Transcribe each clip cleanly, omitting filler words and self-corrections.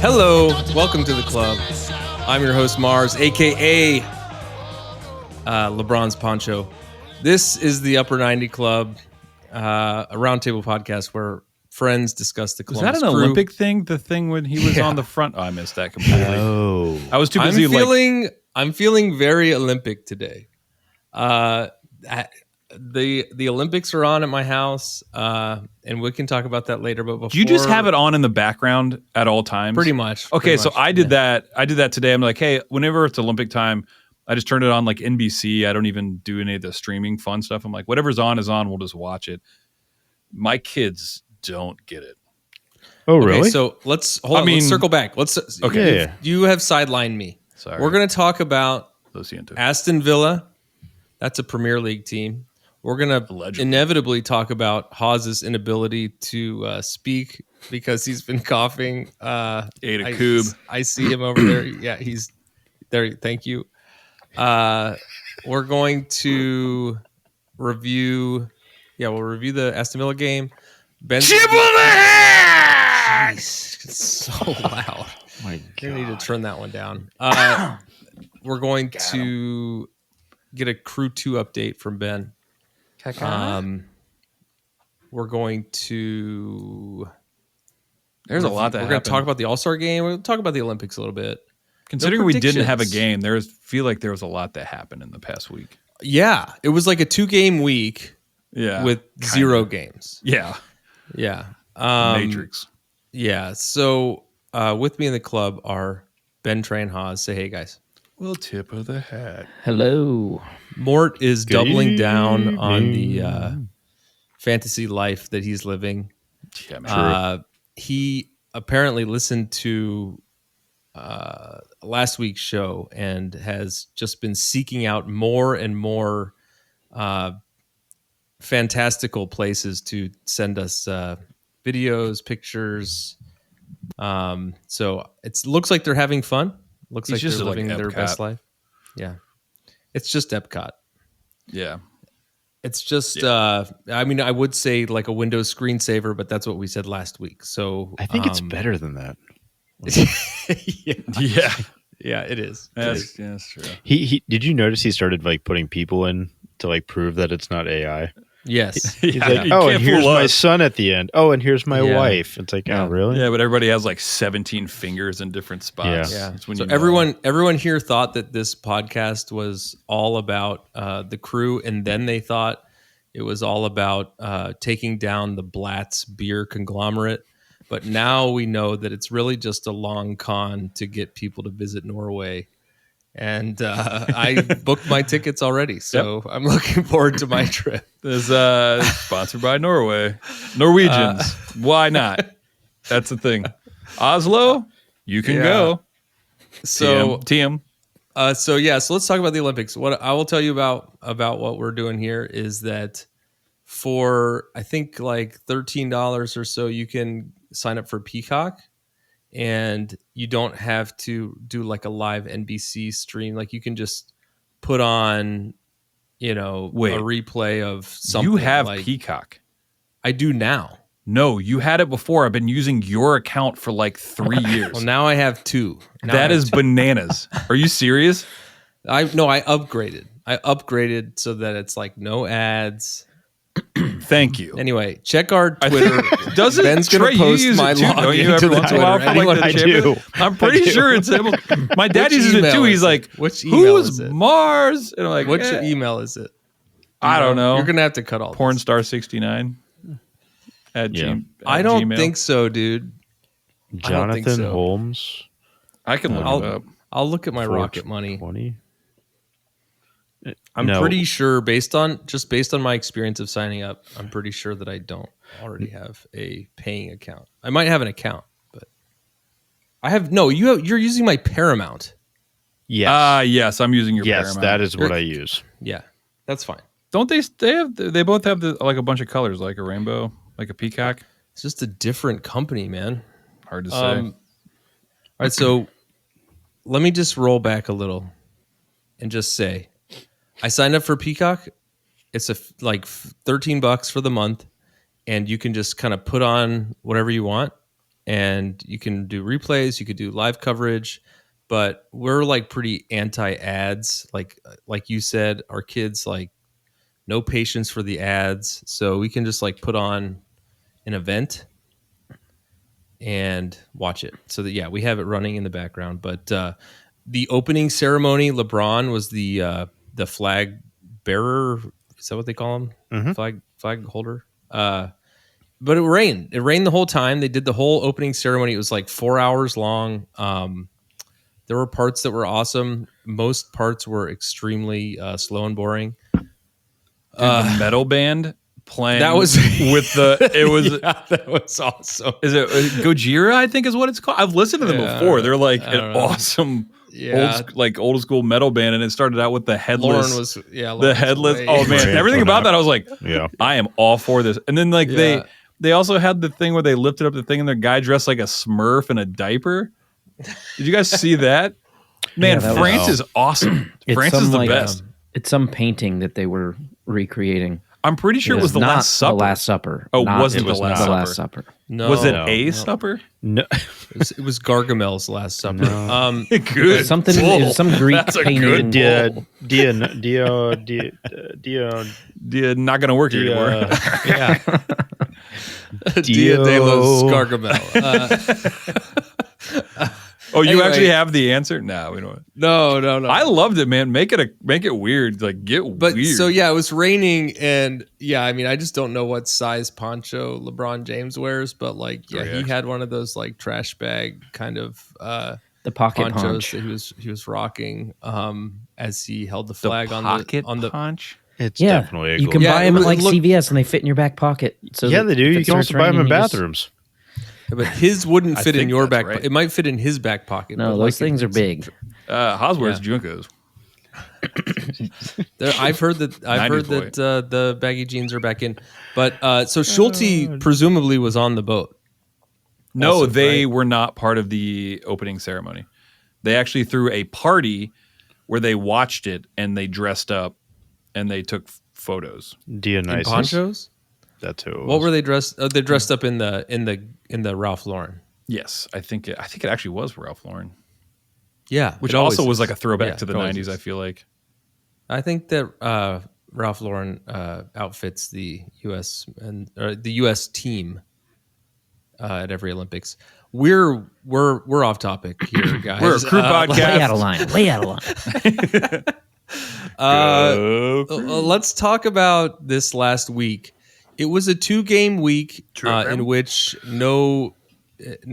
Hello, welcome to the club. I'm your host Mars, aka LeBron's Poncho. This is the Upper 90 Club, a roundtable podcast where friends discuss the club. Was that an crew. Olympic thing? The thing when he was on the front? Oh, I missed that completely. Oh, I was too busy. I'm feeling very Olympic today. The Olympics are on at my house, and we can talk about that later. But before, do you just have it on in the background at all times? Pretty much. Okay, so I did that. I did that today. I'm like, hey, whenever it's Olympic time, I just turn it on like NBC. I don't even do any of the streaming fun stuff. I'm like, whatever's on is on. We'll just watch it. My kids don't get it. Oh, really? Okay, so let's circle back. Okay. Yeah. You have sidelined me. Sorry. We're going to talk about Lo siento. Aston Villa. That's a Premier League team. We're going to inevitably talk about Hawes's inability to speak because he's been coughing. Ate a coob. I see him over there. Yeah, he's there. Thank you. We're going to review. Yeah, we'll review the Aston Villa game. Ben's Jeez, it's so loud. My God. You need to turn that one down. We're going to get a Crew 2 update from Ben. We're going to. There's a lot that we're going to talk about the Allstar game. We'll talk about the Olympics a little bit. Considering we didn't have a game, feel like there was a lot that happened in the past week. Yeah, it was like a 2-game week. Yeah, with zero games. Yeah. Yeah. Matrix. Yeah. So with me in the club are Ben, Trey, and Haas. Say hey, guys. Well, tip of the hat. Hello. Mort is doubling down on the fantasy life that he's living. Yeah, I'm sure. He apparently listened to last week's show and has just been seeking out more and more fantastical places to send us videos, pictures. So it looks like they're having fun. Looks like they're living their best life. Yeah. It's just Epcot. Yeah. It's just, I mean, I would say like a Windows screensaver, but that's what we said last week. So I think it's better than that. Yeah, it is. That's true. He did you notice he started like putting people in to like prove that it's not AI? Yes. He's like, oh, and here's my son at the end. Oh, and here's my wife. It's like, oh, really? Yeah, but everybody has like 17 fingers in different spots. Yeah. So everyone here thought that this podcast was all about the Crew, and then they thought it was all about taking down the Blatz beer conglomerate. But now we know that it's really just a long con to get people to visit Norway. And I booked my tickets already, so I'm looking forward to my trip. This is sponsored by Norway. Norwegians. Why not? That's the thing. Oslo, you can go. So TM. So let's talk about the Olympics. What I will tell you about what we're doing here is that for I think like $13 or so, you can sign up for Peacock. And you don't have to do like a live NBC stream. Like you can just put on, a replay of something. You have like, Peacock. I do now. No, you had it before. I've been using your account for like 3 years. Well, now I have 2. That is bananas. Are you serious? I upgraded. I upgraded so that it's like no ads. Thank you. Anyway, check our Twitter. Doesn't Ben's going to post my login to the Twitter. I do. I'm pretty sure it's able. My dad uses it too. He's like, which email who's is it? Mars? And I'm like, which email is it? I don't know. You're going to have to cut all Pornstar69 at Gmail. I don't think so, dude. Jonathan Holmes. I can look it up. I'll look at my Rocket Money. 20? I'm pretty sure based on my experience of signing up, I'm pretty sure that I don't already have a paying account. I might have an account, but I have you're using my Paramount. Yes. Yes, I'm using your Paramount. Yes, that is what I use. Yeah. That's fine. Don't they both have like a bunch of colors, like a rainbow, like a peacock? It's just a different company, man. Hard to say. All right, so let me just roll back a little and just say I signed up for Peacock. It's like $13 for the month, and you can just kind of put on whatever you want, and you can do replays, you could do live coverage, but we're like pretty anti-ads. Like you said, our kids like no patience for the ads, so we can just like put on an event and watch it. So that we have it running in the background. But the opening ceremony, LeBron was the flag bearer. Is that what they call him? Mm-hmm. Flag holder. But it rained. It rained the whole time. They did the whole opening ceremony. It was like 4 hours long. There were parts that were awesome. Most parts were extremely slow and boring. The metal band playing that was with the it was that was awesome. Is it Gojira? I think is what it's called. I've listened to them before. They're like an awesome old school metal band, and it started out with the headless. Lauren was the headless. Oh man, everything about that I was like, I am all for this. And then like they also had the thing where they lifted up the thing and their guy dressed like a Smurf in a diaper. Did you guys see that? Man, France is awesome. France is the best. It's some painting that they were recreating. I'm pretty sure it was the Last Supper. The Last Supper. Oh, wasn't the Last Supper? No. Was it a supper? No. It was Gargamel's Last Supper. No. Good. Something. It was some Greek painting. Not gonna work here anymore. Yeah. Dia de los Gargamel. You actually have the answer? No, we don't. No. I loved it, man. Make it weird. Like get weird. So it was raining, and I mean, I just don't know what size poncho LeBron James wears, but like, he had one of those like trash bag kind of the pocket ponchos punch that he was rocking as he held the flag on the punch. It's definitely a you goal. can buy them at like CVS, and they fit in your back pocket. So they do. You can also buy them in bathrooms. But his wouldn't fit in your back. Right. It might fit in his back pocket. No, those things are big. Haas wears Junkos. I've heard that the baggy jeans are back in. But so Schulte presumably was on the boat. No, also, they were not part of the opening ceremony. They actually threw a party where they watched it and they dressed up and they took photos. In ponchos? That's who it was. What were they dressed? They dressed up in the Ralph Lauren. Yes, I think it actually was Ralph Lauren. Yeah, which also was like a throwback to the 90s. I feel like. I think that Ralph Lauren outfits the U.S. and the U.S. team at every Olympics. We're off topic here, guys. We're a crew podcast. Way out of line. Let's talk about this last week. It was a 2-game week in which none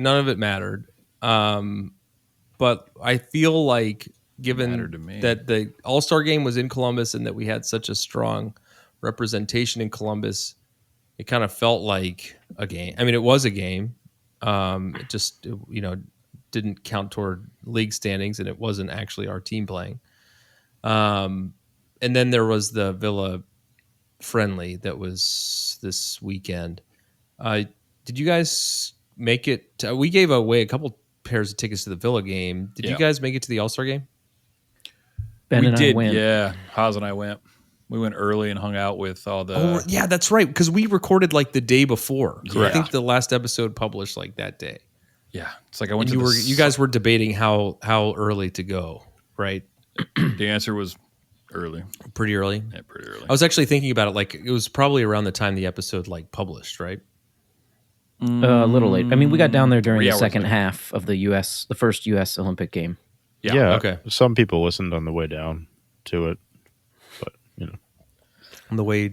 of it mattered. But I feel like, given that the All-Star game was in Columbus and that we had such a strong representation in Columbus, it kind of felt like a game. I mean, it was a game. It just didn't count toward league standings, and it wasn't actually our team playing. And then there was the Villa friendly that was this weekend. Did you guys make it? We gave away a couple pairs of tickets to the Villa game. Did you guys make it to the All-Star game? Ben we and did. I went. Yeah, Haas and I went. We went early and hung out with all the. Oh, yeah, that's right. Because we recorded like the day before. So Correct. I think the last episode published like that day. Yeah, it's like I went. And you guys were debating how early to go, right? The answer was early. Pretty early. Yeah, pretty early. I was actually thinking about it. Like it was probably around the time the episode like published, right? A little late. I mean, we got down there during 3 the hours second late. half of the first U.S. Olympic game. Yeah. Okay. Some people listened on the way down to it, but On the way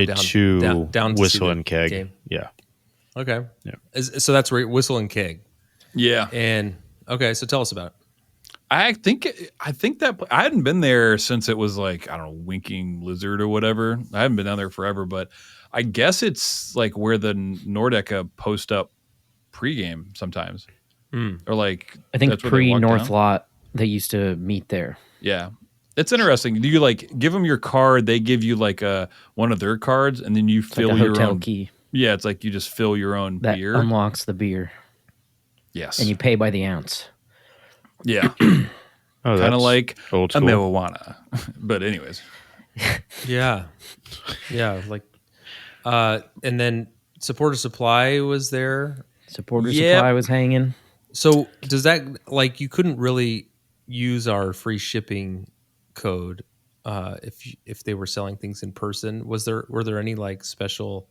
down to to Whistle see and the Keg. game. Yeah. Okay. Yeah. So that's right, Whistle and Keg. Yeah, And okay, so tell us about it. I think that I hadn't been there since it was like, I don't know, Winking Lizard or whatever. I haven't been down there forever, but I guess it's like where the Nordica post up pregame sometimes, or like I think that's where they walk pre-North down. Lot, they used to meet there. Yeah, it's interesting. Do you like give them your card? They give you like one of their cards, and then you fill Like a your hotel own key Yeah, it's like you just fill your own that beer. unlocks the beer, Yes, and you pay by the ounce. yeah, Oh, kind of that's like old a school. marijuana. But anyways, Yeah. Like and then Supporter Supply was there. Supporter Yep. supply was hanging. So does that like you couldn't really use our free shipping code if they were selling things in person? Were there any like special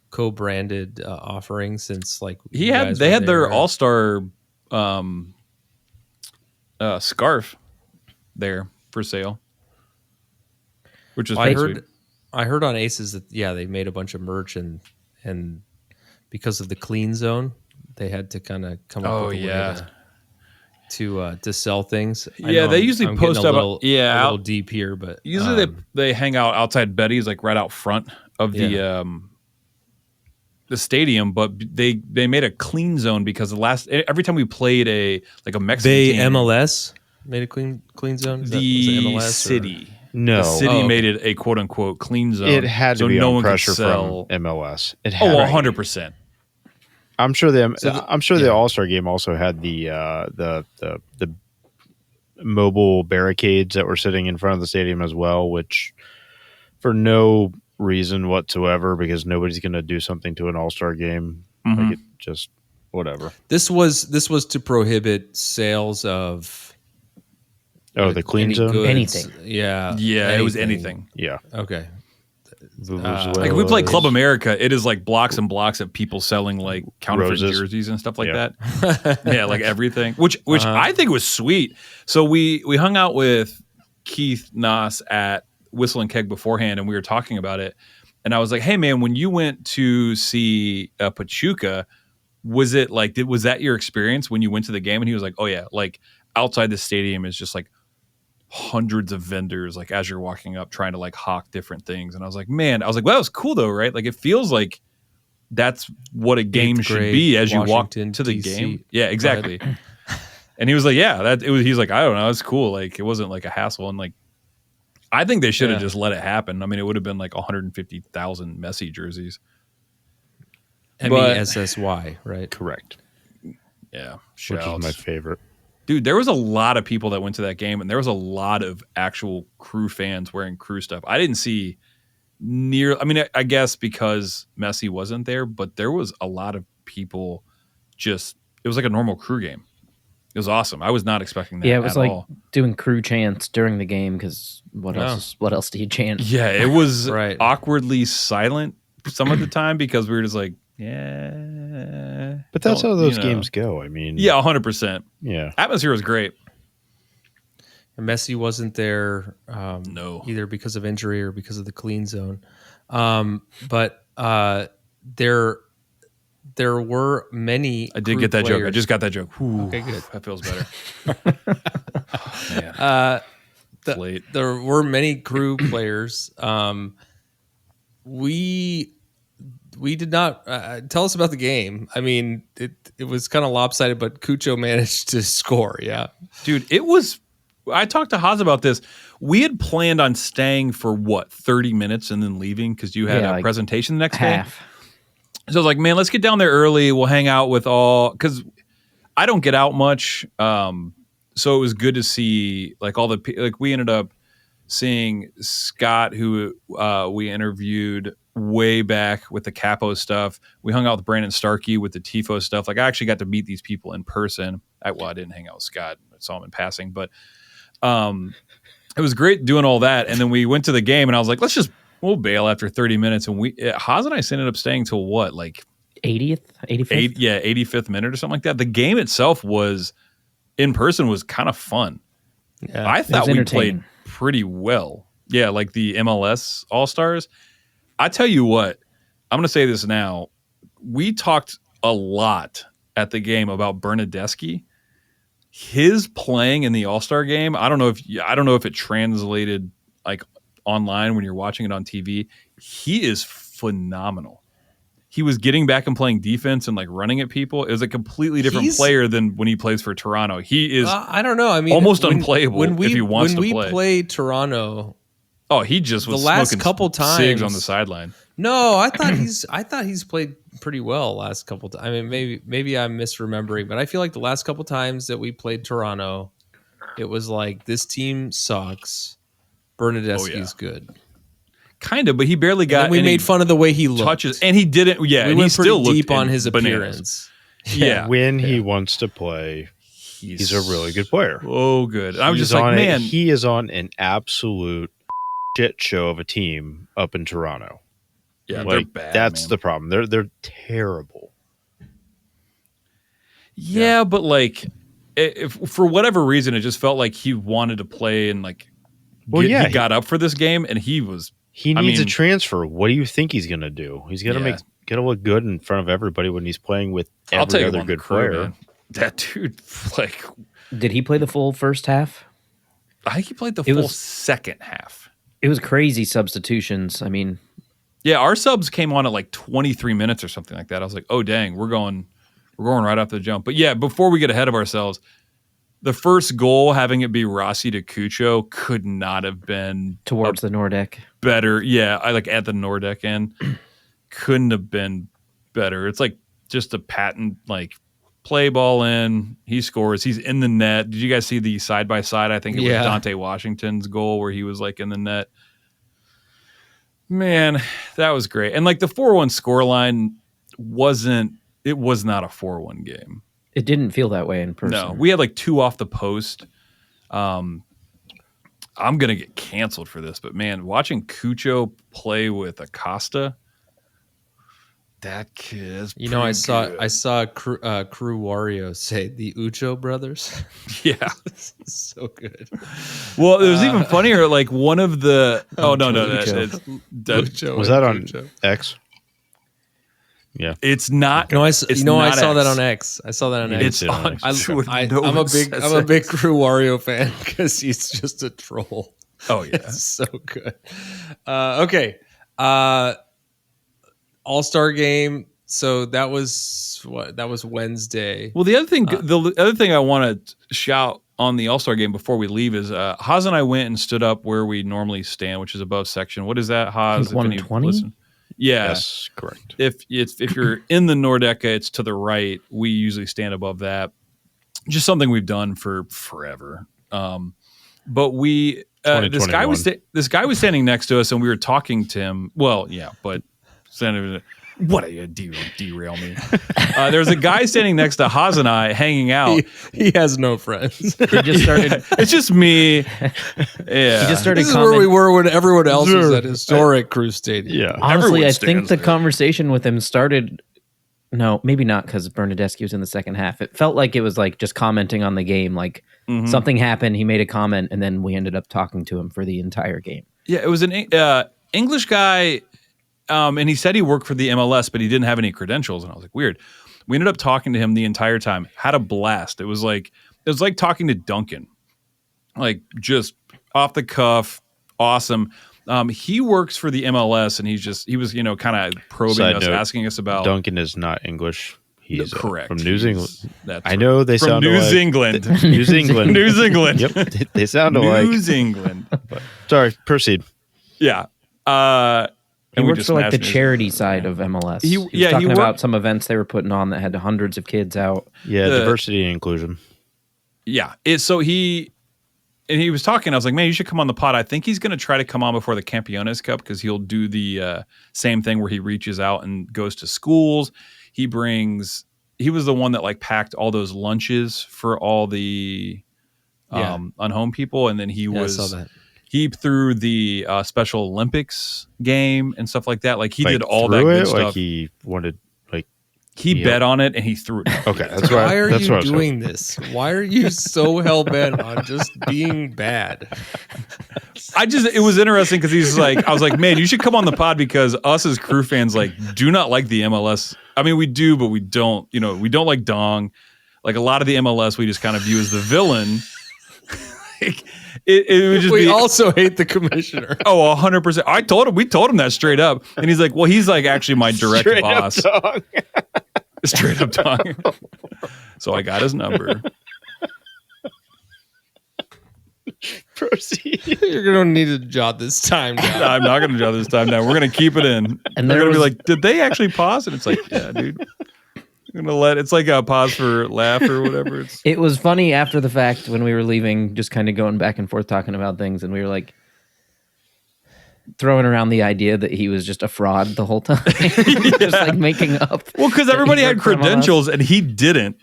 co-branded offerings since like They had their Allstar scarf there for sale, which was I heard on Aces that they made a bunch of merch and because of the clean zone they had to kind of come up with a way to sell things. They usually post up a little deep here, but usually they hang out outside Betty's, like right out front of the stadium. But they made a clean zone because every time we played a Mexican team, MLS made a clean zone. Was it MLS city. No, the city made it a quote unquote clean zone. It had to be no on one pressure could sell. from MLS. It Oh, had 100%. I'm sure the All-Star game also had the mobile barricades that were sitting in front of the stadium as well, which for no reason whatsoever, because nobody's going to do something to an All-Star game. Mm-hmm. Like it just whatever. This was to prohibit sales of the clean zone? goods. Anything. Yeah, anything. it was anything. Yeah. Okay. Like if we play Club America, it is like blocks and blocks of people selling like counterfeit jerseys and stuff like that. Yeah, like everything, which I think was sweet. So we hung out with Keith Noss at Whistle and Keg beforehand, and we were talking about it. And I was like, "Hey man, when you went to see Pachuca, was that your experience when you went to the game?" And he was like, "Oh yeah, like outside the stadium is just like hundreds of vendors, like as you're walking up trying to like hawk different things." And I was like, well, that was cool though, right? Like it feels like that's what a game should be as you walk to the game. Yeah, exactly. And he was like, he's like, I don't know, it's cool. Like it wasn't like a hassle. And like, I think they should have just let it happen. I mean, it would have been like 150,000 Messi jerseys. MESSY, right? Correct. Yeah. Which is my favorite. Dude, there was a lot of people that went to that game, and there was a lot of actual Crew fans wearing Crew stuff. I didn't see I guess because Messi wasn't there, but there was a lot of people it was like a normal Crew game. It was awesome. I was not expecting that. Yeah, it was like all. doing Crew chants during the game because what else do you chant? Yeah, it was awkwardly silent some of the time because we were just like, but that's how those games go. I mean, 100%. Yeah, atmosphere was great. Messi wasn't there, either because of injury or because of the clean zone. But there were many. I did get that joke. I just got that joke. Ooh, okay, good. That feels better. There were many Crew players. We did not tell us about the game. I mean, it was kind of lopsided, but Cucho managed to score. Yeah, dude, it was. I talked to Haas about this. We had planned on staying for 30 minutes and then leaving because you had a presentation the next day. So I was like, man, let's get down there early. We'll hang out with because I don't get out much. So it was good to see like all we ended up seeing Scott, who we interviewed way back with the Capo stuff. We hung out with Brandon Starkey with the Tifo stuff. Like I actually got to meet these people in person. I didn't hang out with Scott. I saw him in passing, but it was great doing all that. And then we went to the game and I was like, we'll bail after 30 minutes. And Haas and I ended up staying till what? Like 80th, 85th? 85th minute or something like that. The game itself in person was kind of fun. Yeah, I thought we played pretty well. Yeah, like the MLS All-Stars. I tell you what, I'm going to say this now. We talked a lot at the game about Bernadeschi. His playing in the All-Star game, I don't know if it translated like online when you're watching it on TV. He is phenomenal. He was getting back and playing defense and like running at people. It was a completely different player than when he plays for Toronto. He is I don't know. I mean, almost unplayable if he wants to play. When we played Toronto, he just was the last smoking couple times cigs on the sideline. No, I thought he's played pretty well last couple times. I mean, maybe I'm misremembering, but I feel like the last couple times that we played Toronto, it was like this team sucks. Bernadeschi's good. Kind of, but he barely got. We made fun of the way he looked. Touches, and he didn't. Yeah, we and went he still pretty deep looked on his bananas. appearance. Yeah. When he wants to play, he's a really good player. Oh, good. I'm just like, man, he is on an absolute shit show of a team up in Toronto. Yeah, they're bad. That's the problem. They're terrible. Yeah, but like, if for whatever reason, it just felt like he wanted to play and like, he got up for this game, and he needs a transfer. What do you think he's going to do? He's going to got to look good in front of everybody when he's playing with every other good player. Man. That dude, like, did he play the full first half? I think he played the full second half. It was crazy substitutions. I mean, yeah, our subs came on at like 23 minutes or something like that. I was like, oh dang, we're going right off the jump. But yeah, before we get ahead of ourselves, the first goal, having it be Rossi to Cucho, could not have been towards the Nordeck. Better. Yeah, I like at the Nordeck end. Couldn't have been better. It's like just a patent, like, play ball in. He scores. He's in the net. Did you guys see the side by side? I think it was Dante Washington's goal where he was like in the net. Man, that was great. And like the 4-1 scoreline was not a 4-1 game. It didn't feel that way in person. No, we had like 2 off the post. I'm going to get canceled for this, but man, watching Cucho play with Acosta, that kid is You know, I saw Crew Wario say the Ucho brothers. Yeah. So good. Well, it was even funnier, like one of the no, Ucho was that on Cucho. X? Yeah. It's not. I it's saw not that X. on X. I saw that on X. It's on. I'm a big Crew Wario fan because he's just a troll. Oh yeah, it's so good. Okay, All-Star game. So that was Wednesday. Well, the other thing I want to shout on the All-Star game before we leave is Haas and I went and stood up where we normally stand, which is above section. What is that, Haas? 120. Yeah, yes, correct. If you're in the Nordeca, it's to the right. We usually stand above that. Just something we've done for forever. But we this guy was standing next to us, and we were talking to him. Well, yeah, but what a derail me. There's a guy standing next to Haas and I hanging out. He has no friends. He just started. It's just me. Yeah. He just started. This is where we were when everyone else was at historic Crew Stadium. Yeah. Honestly, I think the conversation with him started. No, maybe not, because Bernadeschi was in the second half. It felt like it was like just commenting on the game. Like something happened, he made a comment, and then we ended up talking to him for the entire game. Yeah, it was an English guy. And he said he worked for the MLS, but he didn't have any credentials. And I was like, weird. We ended up talking to him the entire time. Had a blast. It was like talking to Duncan, like just off the cuff, awesome. He works for the MLS, and he was kind of probing us, asking us about. Duncan is not English. He's correct from New Zealand. That's I know they sound New alike. England. New England. New England. Yep, they sound alike. New England. Sorry, proceed. Yeah. He works for like the charity side of MLS. He was talking about some events they were putting on that had hundreds of kids out. Yeah, diversity and inclusion. Yeah. He was talking. I was like, man, you should come on the pod. I think he's going to try to come on before the Campeones Cup, because he'll do the same thing where he reaches out and goes to schools. He was the one that like packed all those lunches for all the unhome people. And then I saw that. He threw the Special Olympics game and stuff like that. Like he did all that good stuff. Like he wanted, like he bet on it and he threw it. Okay, that's right. Why are you doing this? Why are you so hell bent on just being bad? It was interesting because I was like, man, you should come on the pod, because us as Crew fans like do not like the MLS. I mean, we do, but we don't. We don't like Dong. Like a lot of the MLS, we just kind of view as the villain. It would just we also hate the commissioner. Oh, 100%. We told him that straight up. And he's like, well, he's like actually my direct boss. Straight up Dong. So I got his number. Proceed. You're going to need to jot this time down. No, I'm not going to jot this time down. We're going to keep it in. And they're going to be like, did they actually pause? And it's like, yeah, dude. It's like a pause for laugh or whatever. It was funny after the fact when we were leaving, just kind of going back and forth talking about things, and we were like, throwing around the idea that he was just a fraud the whole time, just like making up. Well, because everybody had credentials and he didn't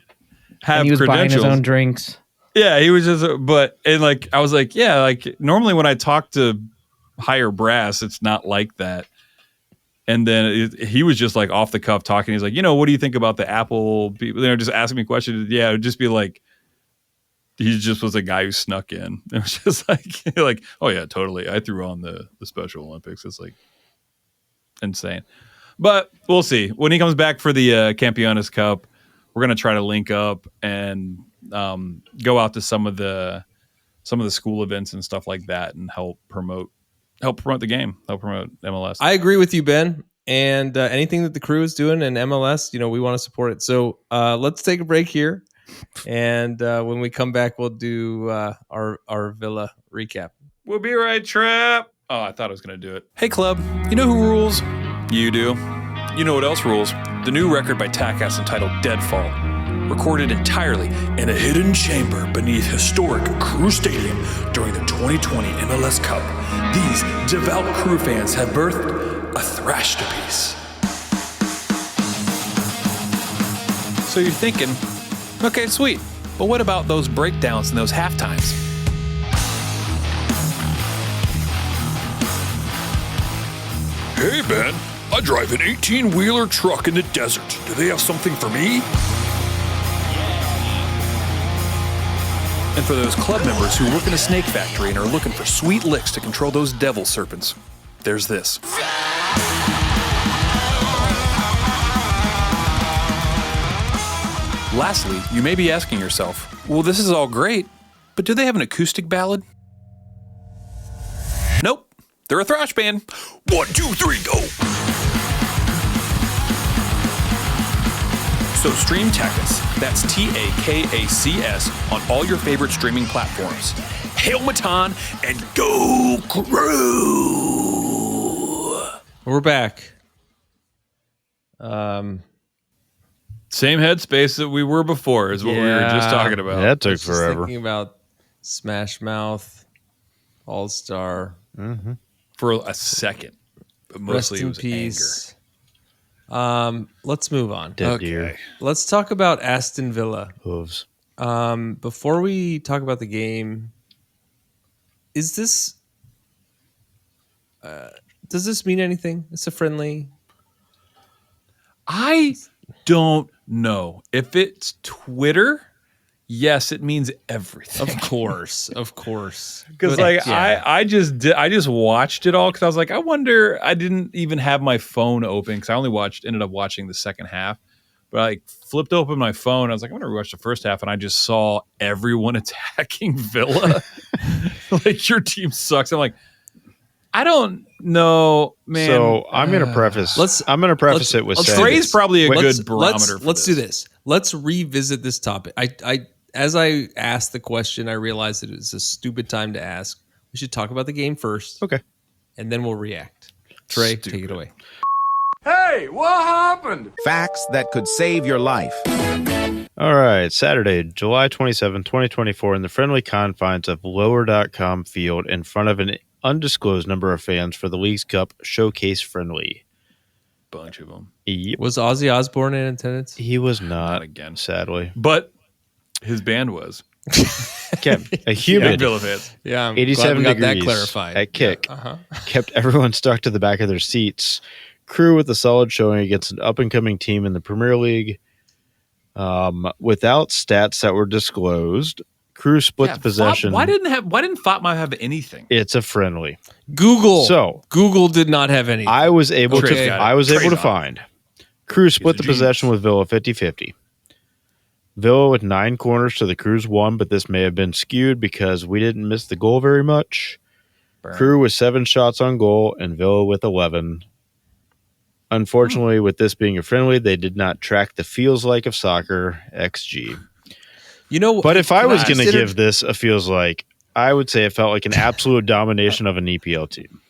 have and he was credentials. buying his own drinks. Yeah, he was just, I was like, yeah, like normally when I talk to higher brass, it's not like that. And then he was just like off the cuff talking. He's like, what do you think about the Apple people? They're just asking me questions. Yeah, it would just be like, he just was a guy who snuck in. It was just like, oh yeah, totally. I threw on the Special Olympics. It's like insane. But we'll see. When he comes back for the Campeones Cup, we're going to try to link up and go out to some of the school events and stuff like that and help promote the game, help promote MLS. I agree with you, Ben. And anything that the crew is doing in MLS, we want to support it. So let's take a break here. And when we come back, we'll do our Villa recap. We'll be right, Trap. Oh, I thought I was going to do it. Hey, club. You know who rules? You do. You know what else rules? The new record by Taka's entitled Deadfall. Recorded entirely in a hidden chamber beneath historic Crew Stadium during the 2020 MLS Cup, these devout Crew fans have birthed a thrash-to-piece. So you're thinking, okay, sweet, but what about those breakdowns and those halftimes? Hey, Ben, I drive an 18-wheeler truck in the desert. Do they have something for me? And for those club members who work in a snake factory and are looking for sweet licks to control those devil serpents, there's this. Lastly, you may be asking yourself, well, this is all great, but do they have an acoustic ballad? Nope, they're a thrash band. 1, 2, 3, go! So stream Taka's, that's Takacs, on all your favorite streaming platforms. Hail Matan and go Crew! We're back. Same headspace that we were before is what we were just talking about. That took forever. Thinking about Smash Mouth, Allstar. Mm-hmm. For a second, but mostly Rest in it was peace. Let's move on. Dead deer. Let's talk about Aston Villa. Hooves. Before we talk about the game, is this does this mean anything? It's a friendly. I don't know. If it's Twitter, yes, it means everything. Of course. Because I just watched it all because I was like, I wonder. I didn't even have my phone open because I only ended up watching the second half. But I flipped open my phone. I was like, I'm going to rewatch the first half, and I just saw everyone attacking Villa. Like, your team sucks. I'm like, I don't know, man. So I'm going to preface. I'm going to preface it with saying Trey's probably a good barometer. Let's do this. Let's revisit this topic. As I asked the question, I realized that it's a stupid time to ask. We should talk about the game first. Okay. And then we'll react. Trey, take it away. Hey, what happened? Facts that could save your life. All right. Saturday, July 27, 2024, in the friendly confines of Lower.com Field in front of an undisclosed number of fans for the League's Cup Showcase Friendly. Bunch of them. Yep. Was Ozzy Osbourne in attendance? He was Not again. sadly. But his band was. Kept a humid Villa fans. Yeah, I'm 87 glad we got degrees that clarified. at kick. Yeah, Kept everyone stuck to the back of their seats. Crew with a solid showing against an up-and-coming team in the Premier League. Without stats that were disclosed, Crew split the possession. Why didn't Fatma have anything? It's a friendly. Google did not have any. I was able Trey's to off. find. Crew split the possession with Villa 50-50. Villa with 9 corners to the Crew's 1, but this may have been skewed because we didn't miss the goal very much. Crew with 7 shots on goal and Villa with 11. Unfortunately, with this being a friendly, they did not track the feels like of soccer XG. But if I was going to give this a feels like, I would say it felt like an absolute domination of an EPL team.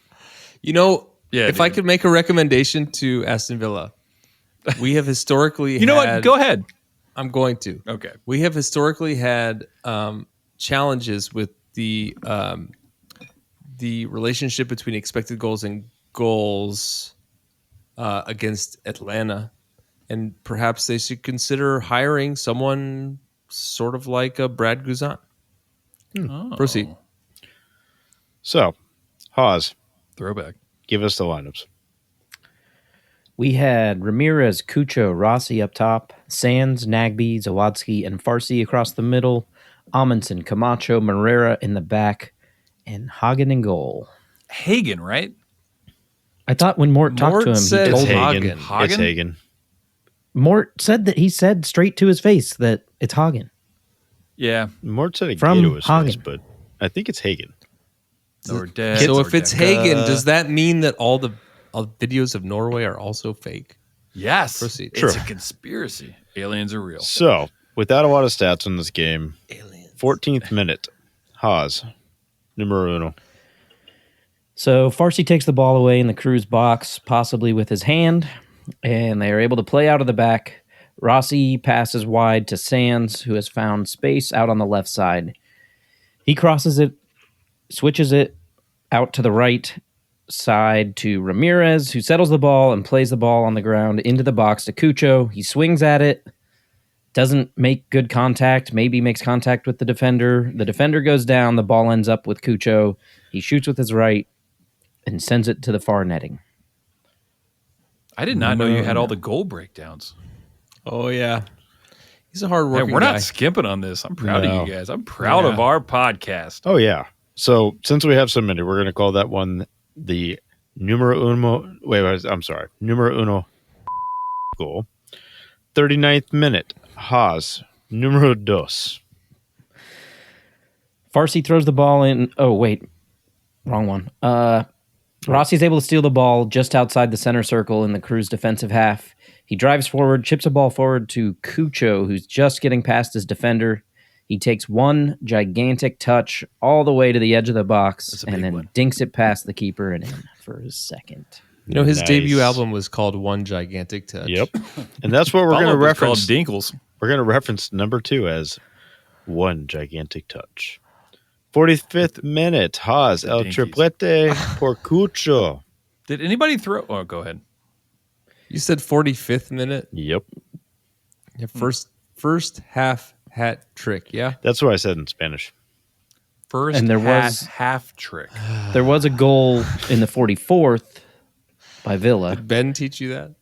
If I could make a recommendation to Aston Villa, we have historically You know what? Go ahead. I'm going to. Okay. We have historically had challenges with the the relationship between expected goals and goals against Atlanta. And perhaps they should consider hiring someone sort of like a Brad Guzan. Proceed. So, Hawes, Throwback. give us the lineups. We had Ramirez, Cucho, Rossi up top, Sands, Nagby, Zawadzki, and Farsi across the middle, Amundsen, Camacho, Morera in the back, and Hagen in goal. Hagen, right? I thought when Mort talked to him, said he It's told him. Hagen. Hagen? It's Hagen. Mort said that he said straight to his face that it's Hagen. Yeah. Mort said it From to his Hagen. face, but I think it's Hagen. Or dead. So or if it's dead. Hagen, does that mean that all the videos of Norway are also fake? Yes. Proceed. It's a conspiracy. Aliens are real. So, without a lot of stats in this game, 14th minute, Haas, numero uno. So Farsi takes the ball away in the Crew's box, possibly with his hand, and they are able to play out of the back. Rossi passes wide to Sands, who has found space out on the left side. He crosses it, switches it out to the right side to Ramirez, who settles the ball and plays the ball on the ground into the box to Cucho. He swings at it, doesn't make good contact, maybe makes contact with the defender. The defender goes down, the ball ends up with Cucho. He shoots with his right and sends it to the far netting. I did not know you had all the goal breakdowns. Oh, yeah. He's a hard-working Hey, we're guy. not skimping on this. I'm proud No. of you guys. I'm proud of our podcast. Oh, yeah. So, since we have so many, we're going to call that one the numero uno. I'm sorry. Numero uno goal. 39th minute, Haas, numero dos. Farsi throws the ball in. Oh, wait. Wrong one. Rossi's able to steal the ball just outside the center circle in the Crew's defensive half. He drives forward, chips a ball forward to Cucho, who's just getting past his defender. He takes one gigantic touch all the way to the edge of the box and then dinks it past the keeper and in for his second. You know, his Nice. debut album was called One Gigantic Touch. Yep. And that's what we're going to Follow-up is called reference. Dinkles. We're going to reference number 2 as one gigantic touch. 45th minute, Haas, El Dinkies. Triplete por Cucho. Did anybody throw? Oh, go ahead. You said 45th minute? Yep. Yeah, first half hat trick, yeah? That's what I said in Spanish. First And there was- half trick. There was a goal in the 44th by Villa. Did Ben teach you that?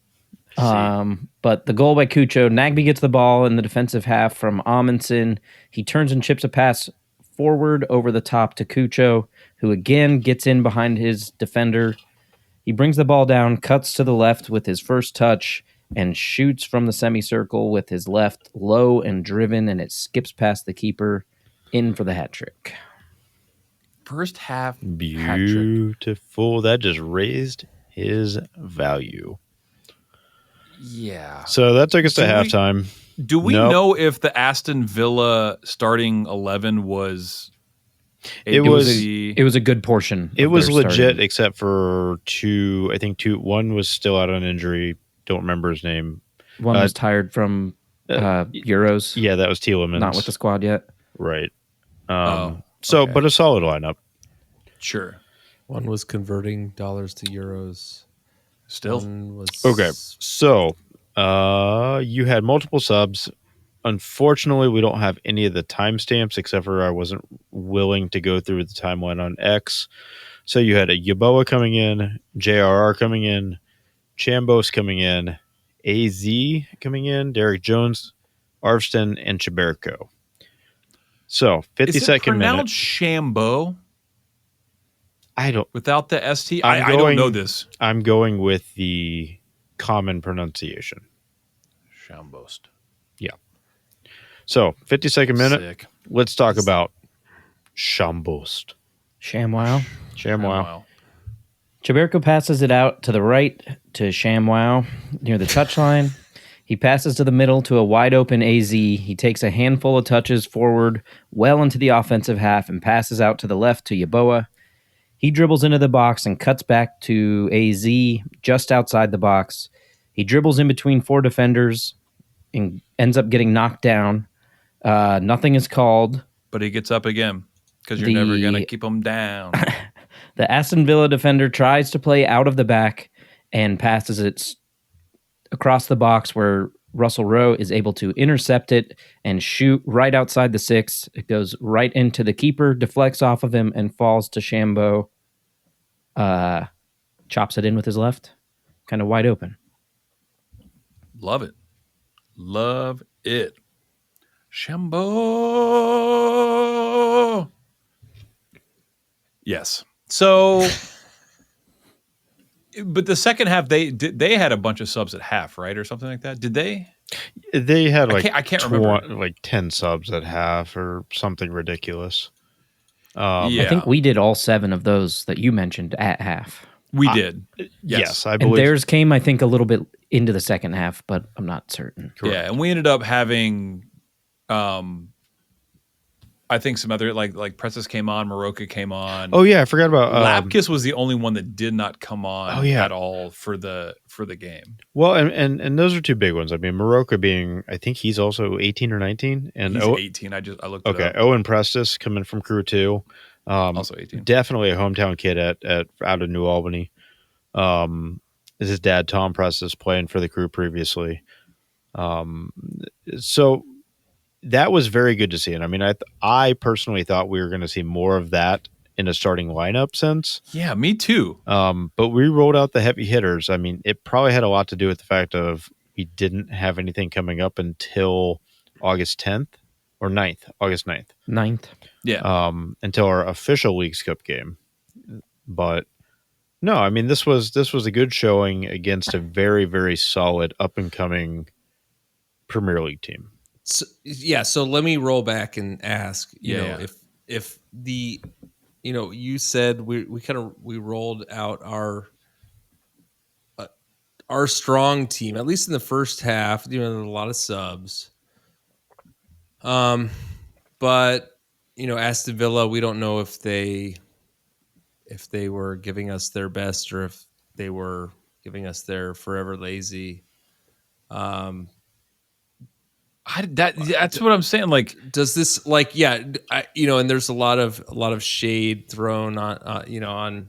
But the goal by Cucho, Nagby gets the ball in the defensive half from Amundsen. He turns and chips a pass forward over the top to Cucho, who again gets in behind his defender. He brings the ball down, cuts to the left with his first touch, and shoots from the semicircle with his left low and driven, and it skips past the keeper in for the hat trick. First half hat trick. Beautiful. That just raised his value. Yeah. So that took us to Do we- halftime. Do we Nope. know if the Aston Villa starting 11 was? It was- It was a good portion. It of was their legit, starting. except for two. I think two. One was still out on injury. Don't remember his name. One was tired from Euros. Yeah, that was Tielemans. Not with the squad yet. right. okay. But a solid lineup. Sure. One was converting dollars to euros. Still. One was Okay, so you had multiple subs. Unfortunately, we don't have any of the timestamps except for I wasn't willing to go through the timeline on X. So you had a Yeboah coming in, JRR coming in, Chambos coming in, AZ coming in, Derek Jones, Arvston, and Chiberko. So, Is it 52nd minute. pronounced Shambo I don't. without the ST? I'm I don't going- know this. I'm going with the common pronunciation. Shambost. So, 52nd minute. Sick. Let's talk about Shambost. ShamWow. ShamWow. Wow. Chiberko passes it out to the right to ShamWow near the touchline. He passes to the middle to a wide open AZ. He takes a handful of touches forward well into the offensive half and passes out to the left to Yeboah. He dribbles into the box and cuts back to AZ just outside the box. He dribbles in between four defenders and ends up getting knocked down. Nothing is called. But he gets up again because you're The- never going to keep him down. The Aston Villa defender tries to play out of the back and passes it across the box where Russell Rowe is able to intercept it and shoot right outside the 6. It goes right into the keeper, deflects off of him, and falls to Shambo. Chops it in with his left, kind of wide open. Love it. Love it. Shambo. Yes. So, but the second half, they had a bunch of subs at half, right? Or something like that. Did they? They had I can't remember. like 10 subs at half or something ridiculous. I think we did all 7 of those that you mentioned at half. We did. Yes, I And believe. theirs came, I think, a little bit into the second half, but I'm not certain. Correct. Yeah, and we ended up having, I think some other like Presses came on, Maroka came on. Oh yeah, I forgot about Lapkus was the only one that did not come on at all for the game. Well, and those are 2 big ones. I mean, Maroka being, I think he's also 18 or 19, and he's 18. I looked. Okay, it up. Owen Prestis coming from Crew 2, also 18. Definitely a hometown kid at out of New Albany. His dad Tom Prestis playing for the Crew previously. So that was very good to see. And I mean, I personally thought we were going to see more of that in a starting lineup sense. Yeah, me too. But we rolled out the heavy hitters. I mean, it probably had a lot to do with the fact of we didn't have anything coming up until August 10th or 9th, August 9th. 9th. Yeah. Until our official Leagues Cup game. But no, I mean, this was a good showing against a very, very solid up and coming Premier League team. So let me roll back and ask, you know, Yeah. if the, you know, you said we rolled out our strong team, at least in the first half, you know, there were a lot of subs. But you know, Aston Villa, we don't know if they were giving us their best or if they were giving us their forever lazy. That's what I'm saying. Like, does this you know, and there's a lot of shade thrown on on.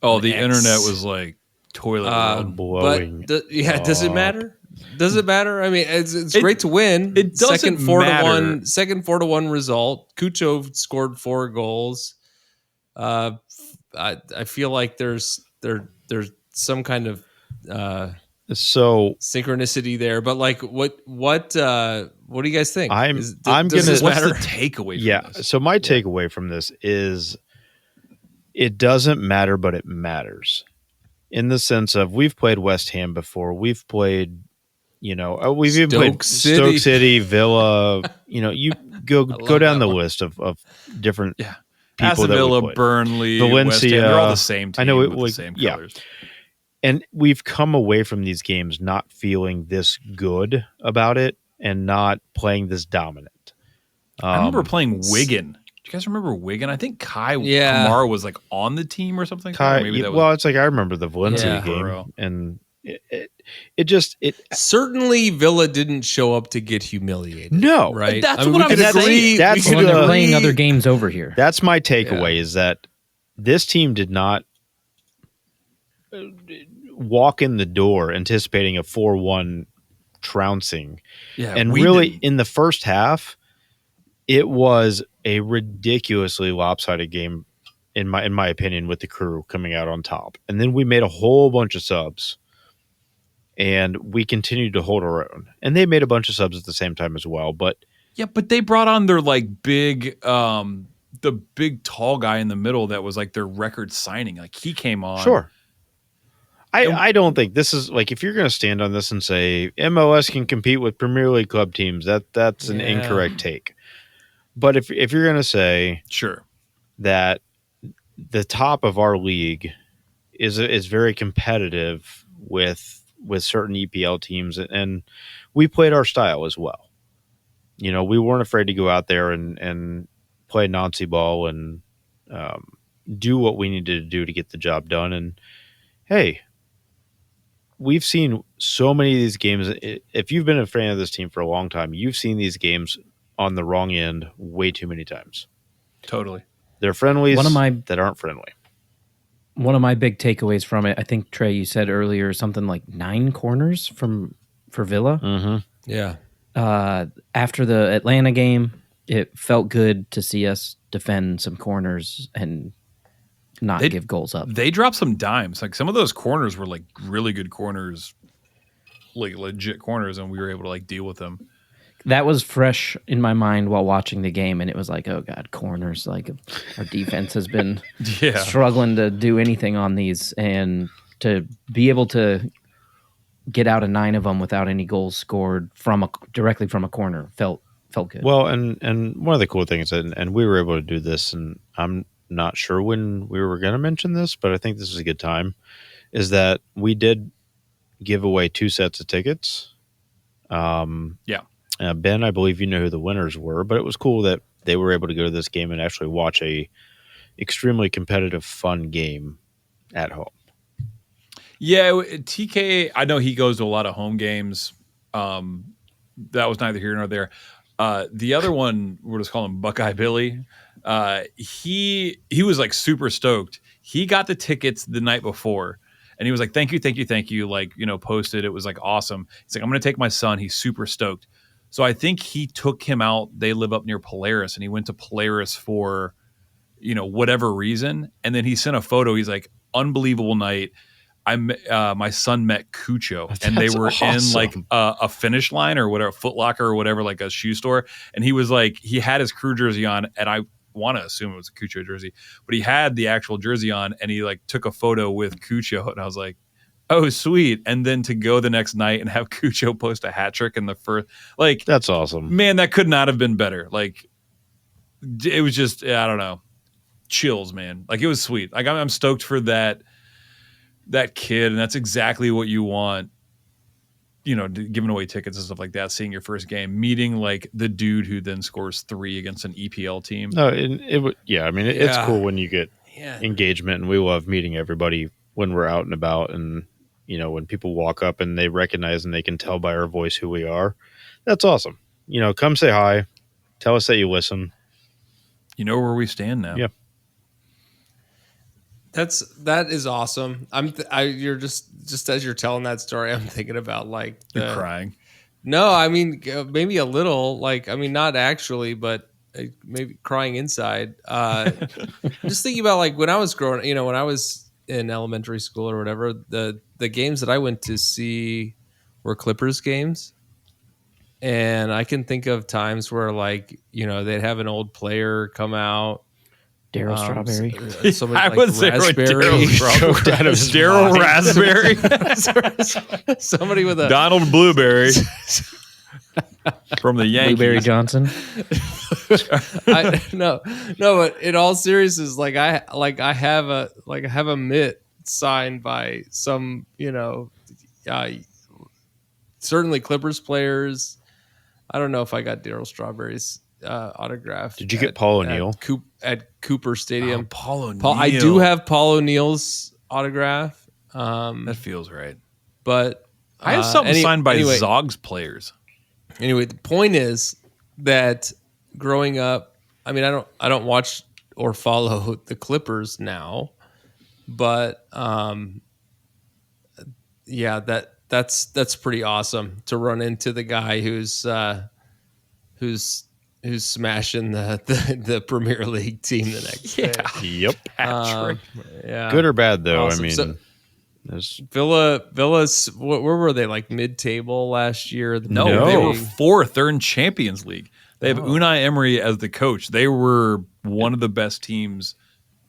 Oh, the X. internet was like toilet blowing. But does it matter? Does it matter? I mean, it's great to win. It doesn't matter. Second 4-1 result. Cucho scored 4 goals. I feel like there's some kind of so synchronicity there. But like, what do you guys think? What's the takeaway from this? So my takeaway from this is it doesn't matter, but it matters. In the sense of we've played West Ham before. We've played, we've even played Stoke City, Villa. You go down the list of different people Aston that Villa, we played. Valencia, Valencia, they're all the same team. I know with the same colors. And we've come away from these games not feeling this good about it and not playing this dominant. I remember playing Wigan. Do you guys remember Wigan? I think Kai Kamara was like on the team or something. It's like I remember the Valencia game, and it certainly Villa didn't show up to get humiliated. No, right? That's what I'm saying. That's when they're playing other games over here. That's my takeaway is that this team did not walk in the door anticipating a 4-1 trouncing. Yeah, and really in the first half, it was a ridiculously lopsided game in my opinion, with the Crew coming out on top. And then we made a whole bunch of subs and we continued to hold our own. And they made a bunch of subs at the same time as well. But they brought on their like big the big tall guy in the middle that was like their record signing. Like he came on. Sure. I don't think this is like, if you're going to stand on this and say MLS can compete with Premier League club teams, that's an incorrect take. But if you're going to say that the top of our league is very competitive with certain EPL teams, and we played our style as well. We weren't afraid to go out there and play Nazi ball and do what we needed to do to get the job done. And hey, we've seen so many of these games. If you've been a fan of this team for a long time, you've seen these games on the wrong end way too many times. Totally. They're friendlies that aren't friendly. one of my big takeaways from it, I think, Trey, you said earlier, something like 9 corners for Villa. Mm-hmm. Yeah. After the Atlanta game, it felt good to see us defend some corners and not give goals up. They dropped some dimes. Like some of those corners were like really good corners, like legit corners, and we were able to like deal with them. That was fresh in my mind while watching the game, and it was like, oh God, corners. Like our defense has been struggling to do anything on these, and to be able to get out of 9 of them without any goals scored directly from a corner felt good. Well, and one of the cool things, and we were able to do this, and I'm not sure when we were going to mention this, but I think this is a good time, is that we did give away 2 sets of tickets. Ben, I believe you know who the winners were, but it was cool that they were able to go to this game and actually watch a extremely competitive, fun game at home. Yeah, TK, I know he goes to a lot of home games. That was neither here nor there. The other one, we'll just call him Buckeye Billy. He was like super stoked. He got the tickets the night before. And he was like, thank you. Like, posted. It was like awesome. He's like, I'm going to take my son. He's super stoked. So I think he took him out. They live up near Polaris, and he went to Polaris for, whatever reason. And then he sent a photo. He's like, unbelievable night. My son met Cucho, and they were awesome. In like a Finish Line or whatever, Foot Locker or whatever, like a shoe store. And he was like, he had his Crew jersey on, and I want to assume it was a Cucho jersey, but he had the actual jersey on, and he like took a photo with Cucho, and I was like, oh, sweet. And then to go the next night and have Cucho post a hat trick in the first, like, that's awesome, man. That could not have been better. Like, it was just, I don't know, chills, man. Like, it was sweet. Like, I'm stoked for that kid, and that's exactly what you want. Giving away tickets and stuff like that, seeing your first game, meeting like the dude who then scores 3 against an EPL team. No, it would, yeah. I mean, it's cool when you get engagement, and we love meeting everybody when we're out and about, and when people walk up and they recognize and they can tell by our voice who we are. That's awesome. Come say hi, tell us that you listen. You know where we stand now. Yeah. That is awesome. You're just as you're telling that story, I'm thinking about like you're crying. No, I mean maybe a little. Like, I mean, not actually, but maybe crying inside. Just thinking about like when I was growing, when I was in elementary school or whatever, the games that I went to see were Clippers games, and I can think of times where like they'd have an old player come out. Daryl Strawberry. Somebody I would say Raspberry. Daryl Raspberry. Somebody with a Donald Blueberry from the Yankees. Blueberry Johnson. No, but in all seriousness, like I have a mitt signed by some, certainly Clippers players. I don't know if I got Daryl Strawberry's autograph. Did you get Paul O'Neill at Cooper Stadium? Oh, Paul O'Neill. I do have Paul O'Neill's autograph. That feels right. But I have something signed by Zogs players. Anyway, the point is that growing up, I mean, I don't watch or follow the Clippers now, but that's pretty awesome to run into the guy who's smashing the Premier League team the next day. Yep. Patrick. Good or bad though. Awesome. I mean, Villa's where were they? Like mid-table last year? No, they were 4th. They're in Champions League. They have Unai Emery as the coach. They were one of the best teams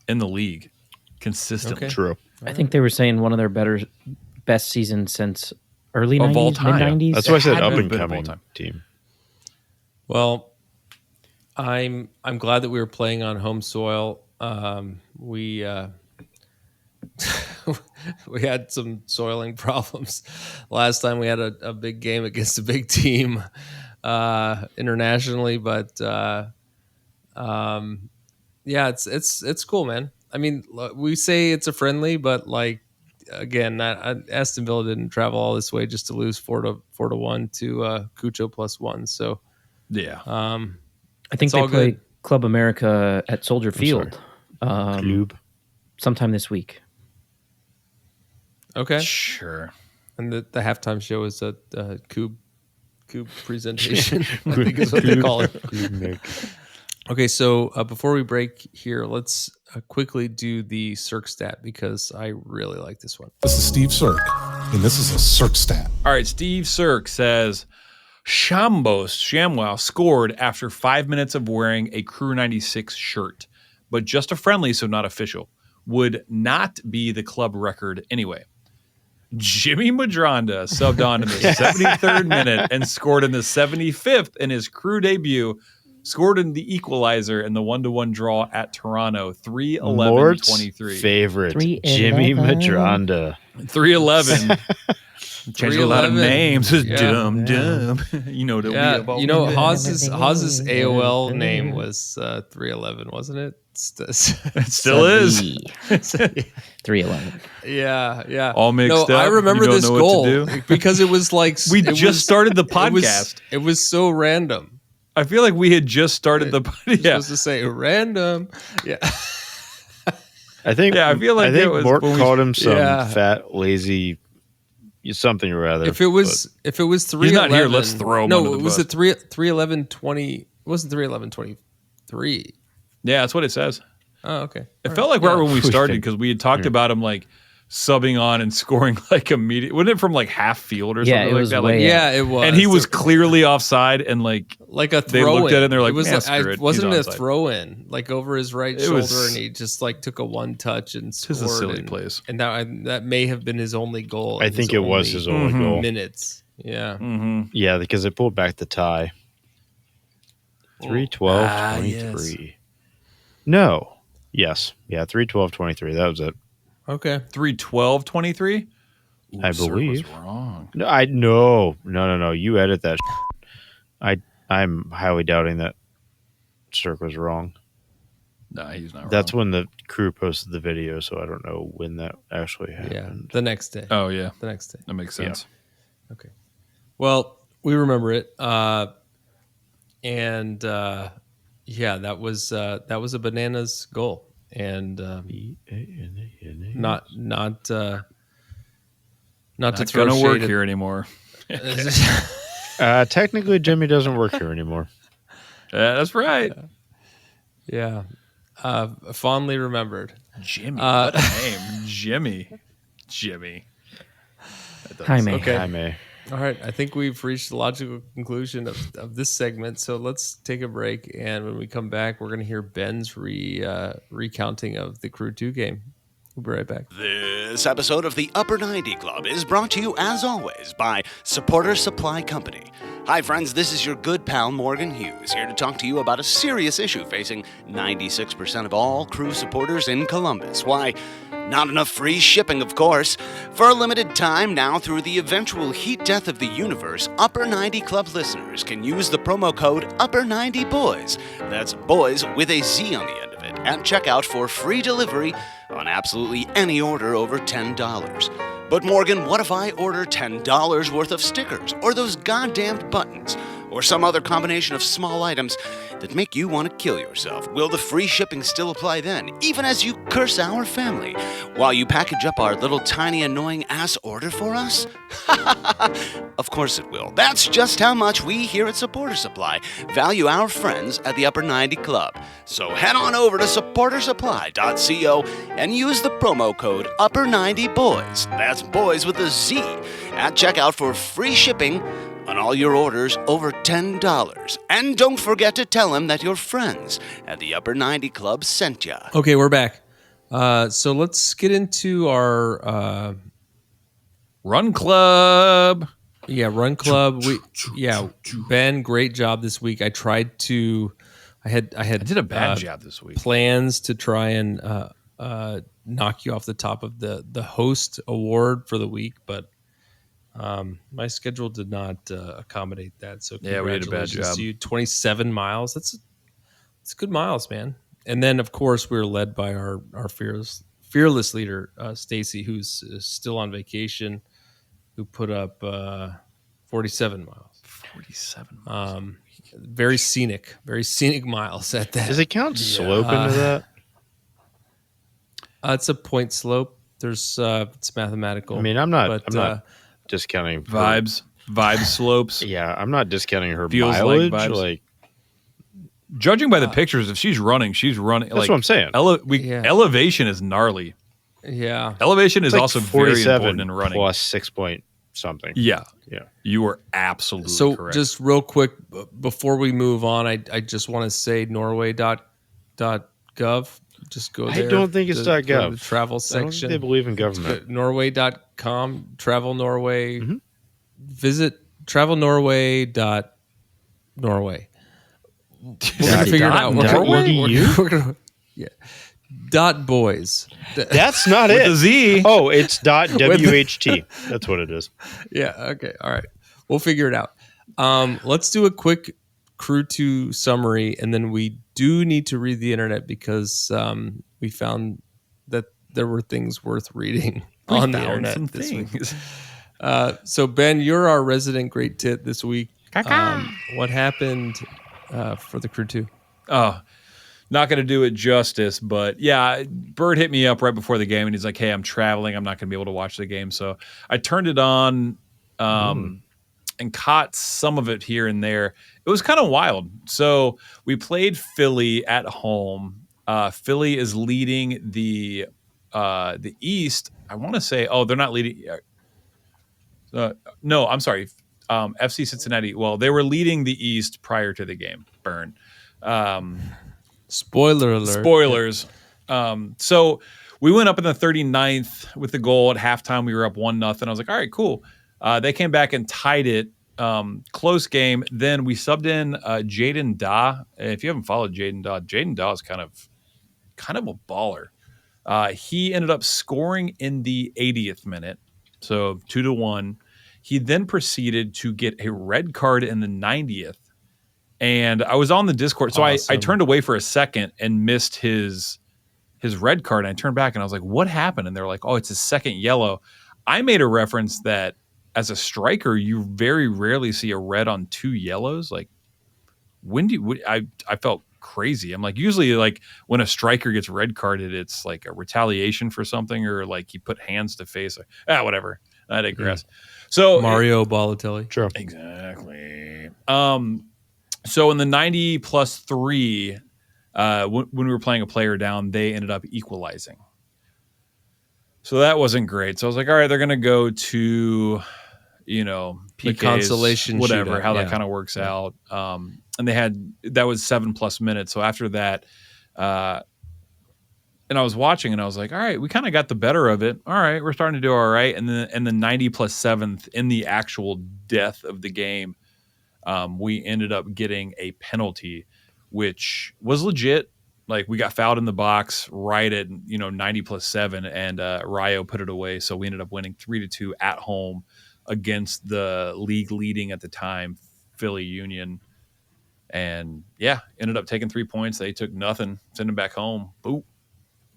in the league consistently. Okay. True. I think they were saying one of their best seasons since early 90s, all time. mid-90s. That's why I said up and coming team. Well, I'm glad that we were playing on home soil. We had some soiling problems last time. We had a big game against a big team internationally, but it's cool, man. I mean, we say it's a friendly, but like again, Aston Villa didn't travel all this way just to lose 4-1 to Cucho +1. So yeah, I think they play Club America at Soldier Field Club sometime this week. Okay. Sure. And the halftime show is a Cube presentation. I think is what they call it. Okay, so before we break here, let's quickly do the Cirque stat because I really like this one. This is Steve Cirque, and this is a Cirque stat. All right, Steve Cirque says ShamWow scored after 5 minutes of wearing a Crew 96 shirt, but just a friendly, so not official. Would not be the club record anyway. Jimmy Madronda subbed on in the 73rd minute and scored in the 75th in his Crew debut. Scored in the equalizer in the 1-1 draw at Toronto, 3-11-23. Favorite, Jimmy Madronda. 3-11. Changed a lot of names. Yeah. Dumb. You know the Yeah, you know Hawes's AOL name was 311, wasn't it? It still is. 311. Yeah. All mixed up. I remember You don't this know what goal to do? because it was like We just started the podcast. It was so random. I feel like we had just started the You're yeah. supposed to say random. Yeah. I think. Yeah, I feel like I think it was Mort when we- called him some Yeah. fat, lazy, something or other. If it was 311, He's not here, let's throw him under the it was bus. a 311-20. It wasn't 311-23. Yeah, that's what it says. Oh, okay. It felt like right when we started because we had talked about him like subbing on and scoring like immediate. Wasn't it from like half field or Yeah, something it like was that? way Like, Yeah, it was. and he was clearly offside and like like a they throw looked at it and they're like, it was "Man, screw it. wasn't He's it a onside." throw in like over his right It shoulder was- and he just like took a one touch and This scored. is a silly and, place. And that may have been his only goal. I in think it was his only goal. minutes. Yeah. Mm-hmm. Yeah, because it pulled back the tie. 3-12-23. No. Yes. Yeah, 3-12-23. That was it. Okay. 3-12-23? I believe. Was wrong. No. You edit that. I'm highly doubting that Cirque was wrong. No, he's not That's wrong. when the crew posted the video, so I don't know when that actually Yeah. happened. The next day. Oh, yeah. The next day. That makes sense. Okay. Well, we remember it. Yeah, that was a bananas goal. And not to Not throw going to work shade at- here anymore. Technically, Jimmy doesn't work here anymore. That's right. Yeah. Fondly remembered. Jimmy. What a name. Jimmy. Hi, man. Okay. I may. All right. I think we've reached the logical conclusion of this segment. So let's take a break. And when we come back, we're going to hear Ben's recounting of the Crew 2 game. We'll be right back. This episode of the Upper 90 Club is brought to you, as always, by Supporter Supply Company. Hi, friends, this is your good pal Morgan Hughes, here to talk to you about a serious issue facing 96% of all Crew supporters in Columbus. Why, not enough free shipping, of course. For a limited time now, through the eventual heat death of the universe, Upper 90 Club listeners can use the promo code Upper90Boys. That's boys with a Z on the end of it, at checkout for free delivery on absolutely any order over $10. But Morgan, what if I order $10 worth of stickers, or those goddamned buttons, or some other combination of small items that make you want to kill yourself? Will the free shipping still apply then, even as you curse our family, while you package up our little tiny annoying ass order for us? Of course it will. That's just how much we here at Supporter Supply value our friends at the Upper 90 Club. So head on over to supportersupply.co and use the promo code Upper90Boys. That's boys with a Z at checkout for free shipping on all your orders over $10. And don't forget to tell them that your friends at the Upper 90 Club sent ya. Okay, we're back. So let's get into our Run Club. Run Club. Ben, great job this week. I tried to. I did a bad job this week. Plans to try and knock you off the top of the host award for the week, but my schedule did not accommodate that. So Yeah, we did a bad congratulations job. to you. 27 miles. That's good miles, man. And then of course we were led by our fearless leader, Stacy, who's still on vacation, who put up 47 miles. 47 miles. Very scenic miles at that. Does it count slope into that? It's a point slope. it's mathematical. I mean, I'm not discounting her. Vibe slopes. Yeah, I'm not discounting her Feels like mileage. vibes. Like, judging by the pictures, if she's running. that's Like, what I'm saying. Elevation is gnarly. Yeah. Elevation is It's like also very 47 important in running. plus 6 point something. Yeah. Yeah. You are absolutely So correct. just real quick before we move on, I just want to say norway.gov. Just go there. I don't think it's Go to .gov. the travel I don't think section. they believe in government. Norway.com, Travel Norway. Mm-hmm. Visit travelnorway.norway. We're gonna figure it out. We're gonna, yeah. .boys. That's not With it. a Z. Oh, it's .wht. That's what it is. Yeah. Okay. All right. We'll figure it out. Let's do a quick Crew 2 summary, and then we do need to read the internet because we found that there were things worth reading on the internet this week. So Ben, you're our resident great tit this week. What happened for the Crew 2? Oh, not going to do it justice, but yeah, Bird hit me up right before the game, and he's like, "Hey, I'm traveling. I'm not going to be able to watch the game." So I turned it on and caught some of it here and there. It was kind of wild. So we played Philly at home. Philly is leading the East. I want to say, they're not leading. No, I'm sorry. FC Cincinnati. Well, they were leading the East prior to the game. Burn. Spoiler alert. Spoilers. So we went up in the 39th with the goal at halftime. We were up 1-0. I was like, all right, cool. They came back and tied it. Close game. Then we subbed in Jaden Daw. If you haven't followed Jaden Daw is kind of a baller. He ended up scoring in the 80th minute. So 2-1. He then proceeded to get a red card in the 90th. And I was on the Discord. So I turned away for a second and missed his red card. And I turned back and I was like, what happened? And they're like, oh, it's his second yellow. I made a reference that as a striker, you very rarely see a red on 2 yellows. Like, I felt crazy. I'm like, usually like when a striker gets red carded, it's like a retaliation for something, or like he put hands to face. Whatever. I digress. So Mario Balotelli. Sure. Exactly. So in the 90+3, when we were playing a player down, they ended up equalizing. So that wasn't great. So I was like, all right, they're going to go to, PKs, consolation whatever, shootout, how that kind of works out. And that was 7+ minutes. So after that, and I was watching and I was like, all right, we kind of got the better of it. All right, we're starting to do all right. And then in the 90+7th, in the actual death of the game, we ended up getting a penalty, which was legit. Like, we got fouled in the box right at 90+7, and Rayo put it away. So we ended up winning 3-2 at home against the league leading at the time, Philly Union. And yeah, ended up taking 3 points. They took nothing, sent them back home. Boop.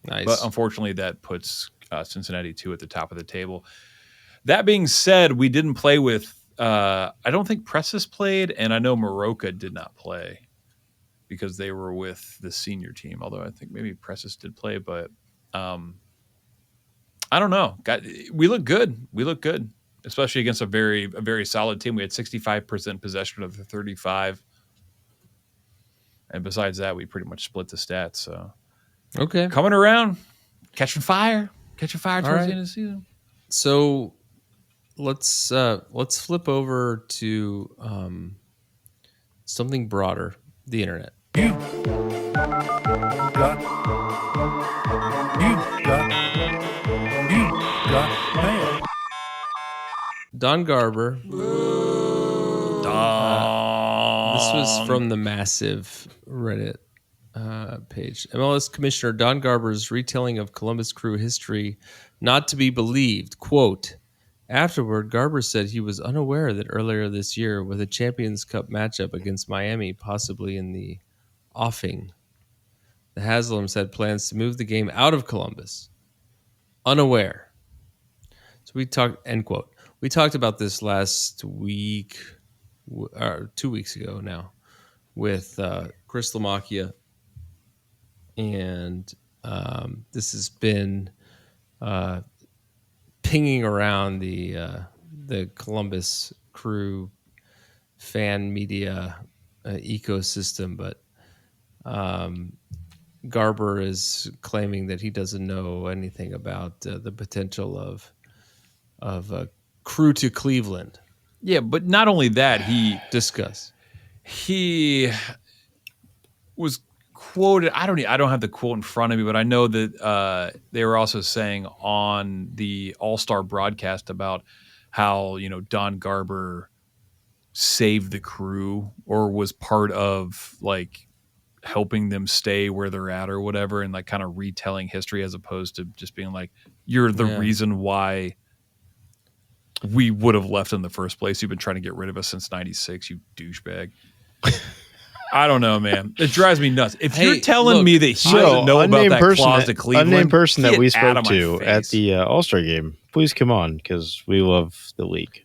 Nice. But unfortunately, that puts Cincinnati 2 at the top of the table. That being said, we didn't play with. I don't think Presses played, and I know Maroka did not play because they were with the senior team. Although I think maybe Presses did play, but I don't know. We look good. We look good, especially against a very solid team. We had 65% possession of the 35, and besides that, we pretty much split the stats. So. Okay. Coming around, catching fire towards the end of the season. So let's flip over to something broader, the internet. You got mail. Don Garber. This was from the massive Reddit page. MLS Commissioner Don Garber's retelling of Columbus Crew history not to be believed. Quote, afterward, Garber said he was unaware that earlier this year, with a Champions Cup matchup against Miami, possibly in the offing, the Haslams had plans to move the game out of Columbus. Unaware. So we talked, end quote. We talked about this last week, or 2 weeks ago now, with Chris Lamacchia. And this has been pinging around the Columbus Crew fan media ecosystem, but Garber is claiming that he doesn't know anything about the potential of Crew to Cleveland. Yeah, but not only that, Discuss. He was quoted. I don't have the quote in front of me, but I know that they were also saying on the Allstar broadcast about how Don Garber saved the Crew or was part of like helping them stay where they're at or whatever, and like kind of retelling history as opposed to just being like, you're the reason why we would have left in the first place. You've been trying to get rid of us since '96, you douchebag. I don't know, man. It drives me nuts. If you're telling me that he doesn't know about that clause to Cleveland, unnamed person that we spoke to to at the All-Star game, please come on, because we love the league.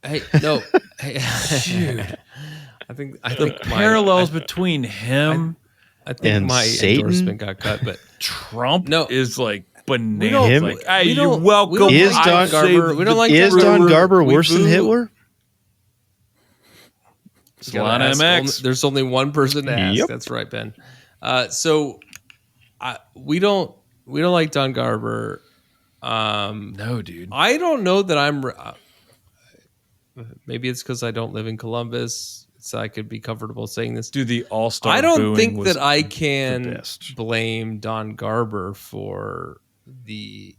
Hey, no. Hey, dude. I think the parallels between him and my endorsement got cut, but Trump is like bananas. Him, like, hey, you're welcome. Is Don Garber? We don't like is Don Garber worse than Hitler? There's only one person to ask. Yep. That's right, Ben. So we don't like Don Garber. No, dude. I don't know that I'm. Maybe it's because I don't live in Columbus, so I could be comfortable saying this. Do the All-Star? I don't think that I can blame Don Garber for the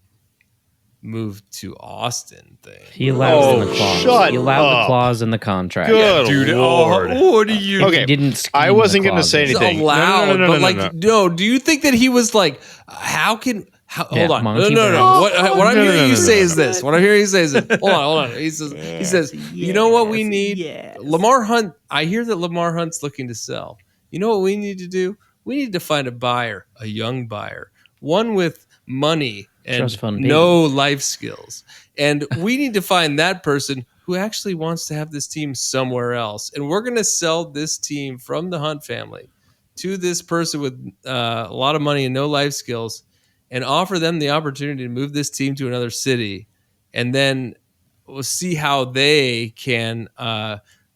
move to Austin thing. He allowed the clause. He allowed the clause in the contract. Good dude. Lord. What are you? Okay, he didn't. I wasn't going to say anything. Allowed, no. Do you think that he was like, hold on. No. What I'm hearing you say is this. Hold on. He says, you know what we need? Yes. Lamar Hunt. I hear that Lamar Hunt's looking to sell. You know what we need to do? We need to find a buyer, a young buyer, one with money and no life skills. And we need to find that person who actually wants to have this team somewhere else. And we're going to sell this team from the Hunt family to this person with a lot of money and no life skills, and offer them the opportunity to move this team to another city. And then we'll see how they can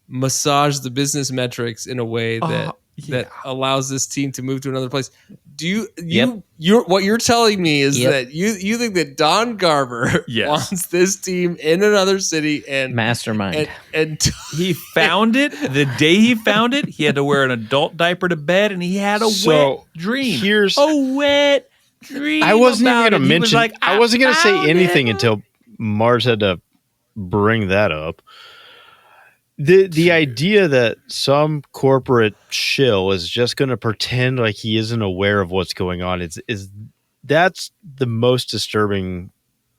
massage the business metrics in a way that allows this team to move to another place. What you're telling me is that you think that Don Garber wants this team in another city and mastermind. And he found it the day he found it. He had to wear an adult diaper to bed, and he had a wet dream. Here's a wet dream. I wasn't even going to mention. Like, I wasn't going to say anything until Mars had to bring that up. The idea that some corporate shill is just going to pretend like he isn't aware of what's going on is that's the most disturbing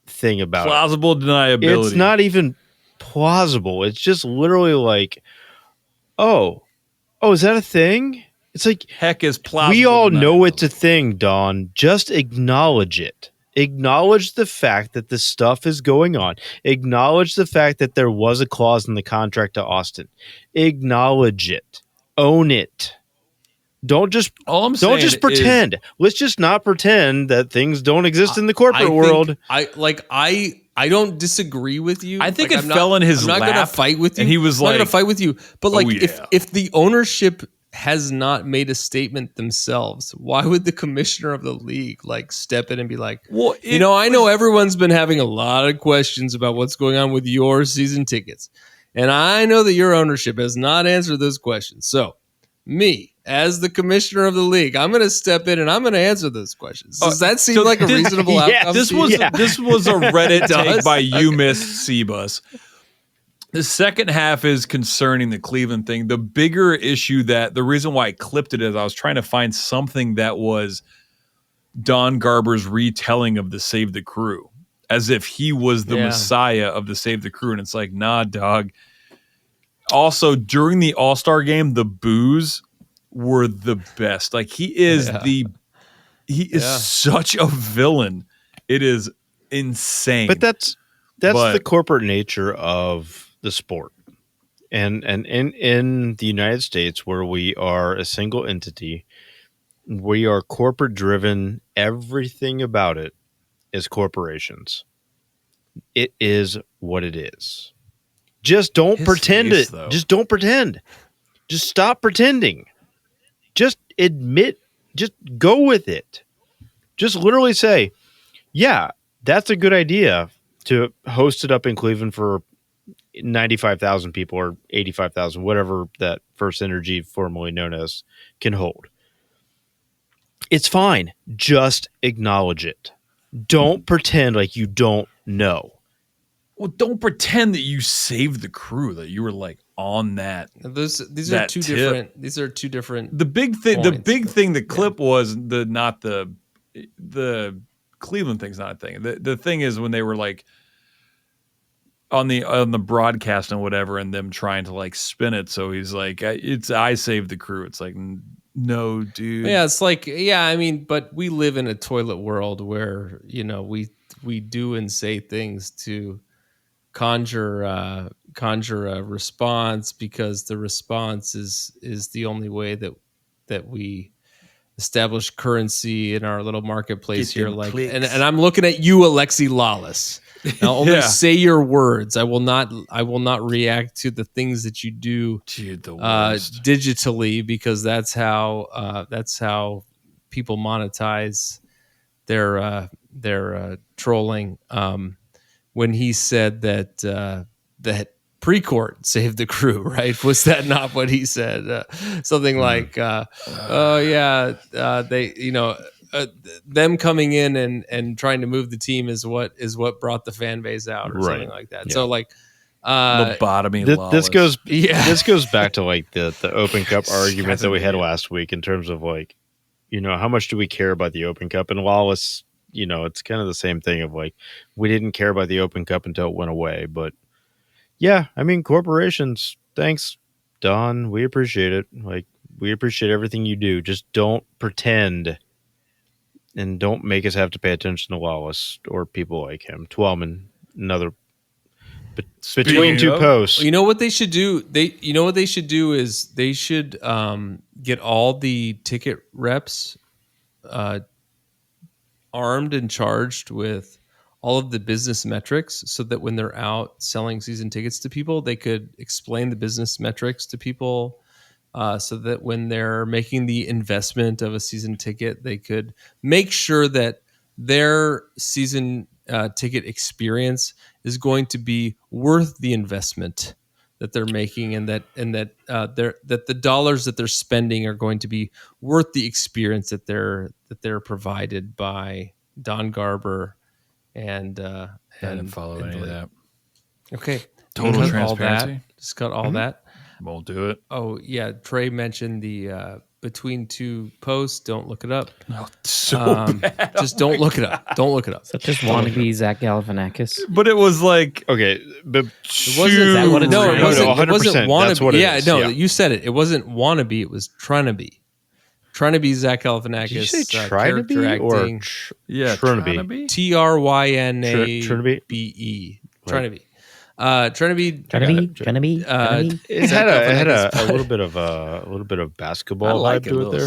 thing about plausible deniability. It's not even plausible. It's just literally like, oh, is that a thing? It's like, heck is plausible. We all know it's a thing, Don. Just acknowledge it. Acknowledge the fact that this stuff is going on. Acknowledge the fact that there was a clause in the contract to Austin. Acknowledge it. Own it. Don't just pretend. Let's just not pretend that things don't exist in the corporate world. I don't disagree with you. I think it fell in his lap. I'm not going to fight with you. And he was like, I'm not going to fight with you. But if the ownership has not made a statement themselves, why would the commissioner of the league step in and be like, well, I know everyone's been having a lot of questions about what's going on with your season tickets, and I know that your ownership has not answered those questions. So me, as the commissioner of the league, I'm going to step in and I'm going to answer those questions. Does that seem like a reasonable outcome? This was a Reddit take by You Miss Cbus. The second half is concerning the Cleveland thing. The bigger issue the reason why I clipped it is I was trying to find something that was Don Garber's retelling of the Save the Crew, as if he was the messiah of the Save the Crew. And it's like, nah, dog. Also, during the All-Star game, the boos were the best. Like, he is such a villain. It is insane. But that's the corporate nature of the sport, and in the United States, where we are a single entity, we are corporate driven. Everything about it is corporations. It is what it is. Just don't pretend face, it. though. Just don't pretend. Just stop pretending. Just admit. Just go with it. Just literally say, yeah, that's a good idea to host it up in Cleveland for 95,000 people or 85,000, whatever that First Energy, formerly known as, can hold. It's fine. Just acknowledge it. Don't pretend like you don't know. Well, don't pretend that you saved the crew, that you were like on that. These that are two tip. different. These are two different. The big thing, the clip yeah. was not the Cleveland thing's not a thing. The thing is when they were like on the broadcast and whatever, and them trying to like spin it. So he's like, I saved the crew. It's like, no, dude. Yeah, it's like, yeah, I mean, but we live in a toilet world where, you know, we do and say things to conjure a response, because the response is the only way that we establish currency in our little marketplace here. Like, and I'm looking at you, Alexi Lawless. I'll only say your words. I will not react to the things that you do, digitally, because that's how people monetize their trolling. When he said that Precourt saved the crew, right? Was that not what he said? Something like, they, you know, them coming in and trying to move the team is what brought the fan base out, or something like that. Yeah. So like, lobotomy. This goes back to like the Open Cup argument that we had last week in terms of like, you know, how much do we care about the Open Cup? And Lawless, you know, it's kind of the same thing of like, we didn't care about the Open Cup until it went away. But yeah, I mean, corporations, thanks, Don. We appreciate it. Like, we appreciate everything you do. Just don't pretend, and don't make us have to pay attention to Lawless or people like him. Twelman, another. But between two posts, you know what they should do? They should get all the ticket reps armed and charged with all of the business metrics, so that when they're out selling season tickets to people, they could explain the business metrics to people, so that when they're making the investment of a season ticket, they could make sure that their season ticket experience is going to be worth the investment that they're making, and that the dollars that they're spending are going to be worth the experience that they're provided by Don Garber and I didn't follow any of that. Okay, Total transparency. Just cut all that. Won't do it. Oh yeah, Trey mentioned the between two posts. Don't look it up. No, so bad. Just don't look it up. Don't look it up. So just wannabe Zach Galifianakis. But it was like, okay, but it wasn't. Is that what it's no, it wasn't wannabe. That's what it is. No, yeah. you said it. It wasn't wannabe. It was trying to be. Trying to be Zach Galifianakis. Did you say trying to be or trying to be? TRYNABE. Trying to be. It had a little bit of basketball vibe to it there.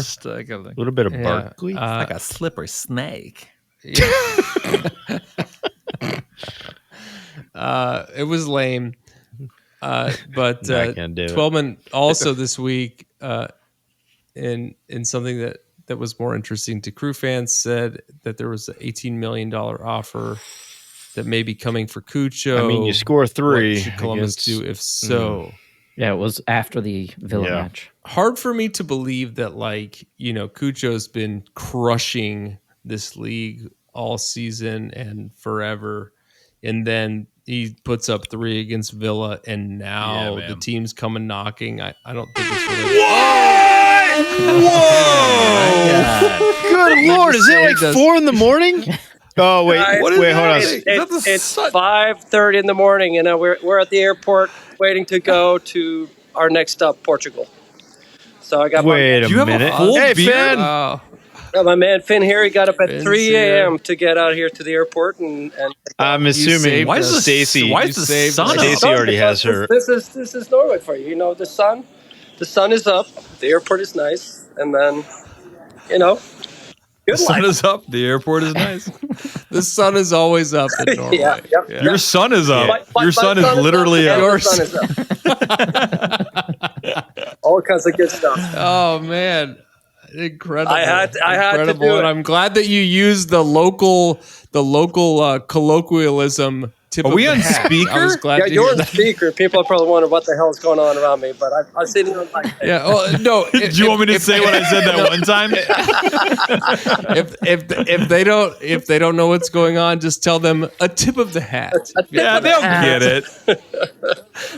A little bit of Barkley, like a slippery snake. Yeah. It was lame. But Twelman also this week, in something that was more interesting to crew fans, said that there was an $18 million offer that may be coming for Cucho. I mean, you score 3. What should Columbus do if so? Yeah, it was after the Villa match. Hard for me to believe that, like, you know, Cucho's been crushing this league all season and forever, and then he puts up 3 against Villa, and now the team's coming knocking. I don't think it's really. Whoa! Good Lord, is it like 4 in the morning? Oh wait, hold on. It's 5:30 in the morning, and we're at the airport waiting to go to our next stop, Portugal. So I got Wait a minute. Hey, Finn. Got my man Finn here. He got up at 3 a.m. to get out here to the airport, and I'm assuming Stacy. Why is the sun up? Stacy already has her. This is Norway for you. You know, the sun is up. The airport is nice, and then, you know, The sun is up. The airport is nice. The sun is always up in Norway. Yeah. Your sun is up. Your sun is literally up. Your sun is up. All kinds of good stuff. Oh man, incredible! I had to incredible. do it. And I'm glad that you used the local colloquialism. Tip Are of we the on hat. speaker? I was glad Yeah, to you're hear on that. speaker. People are probably wondering what the hell is going on around me, but I'm sitting on my. Yeah. Well, no. Do you want me to say what I said that one time? if they don't know what's going on, just tell them a tip of the hat. Yeah, they'll get it.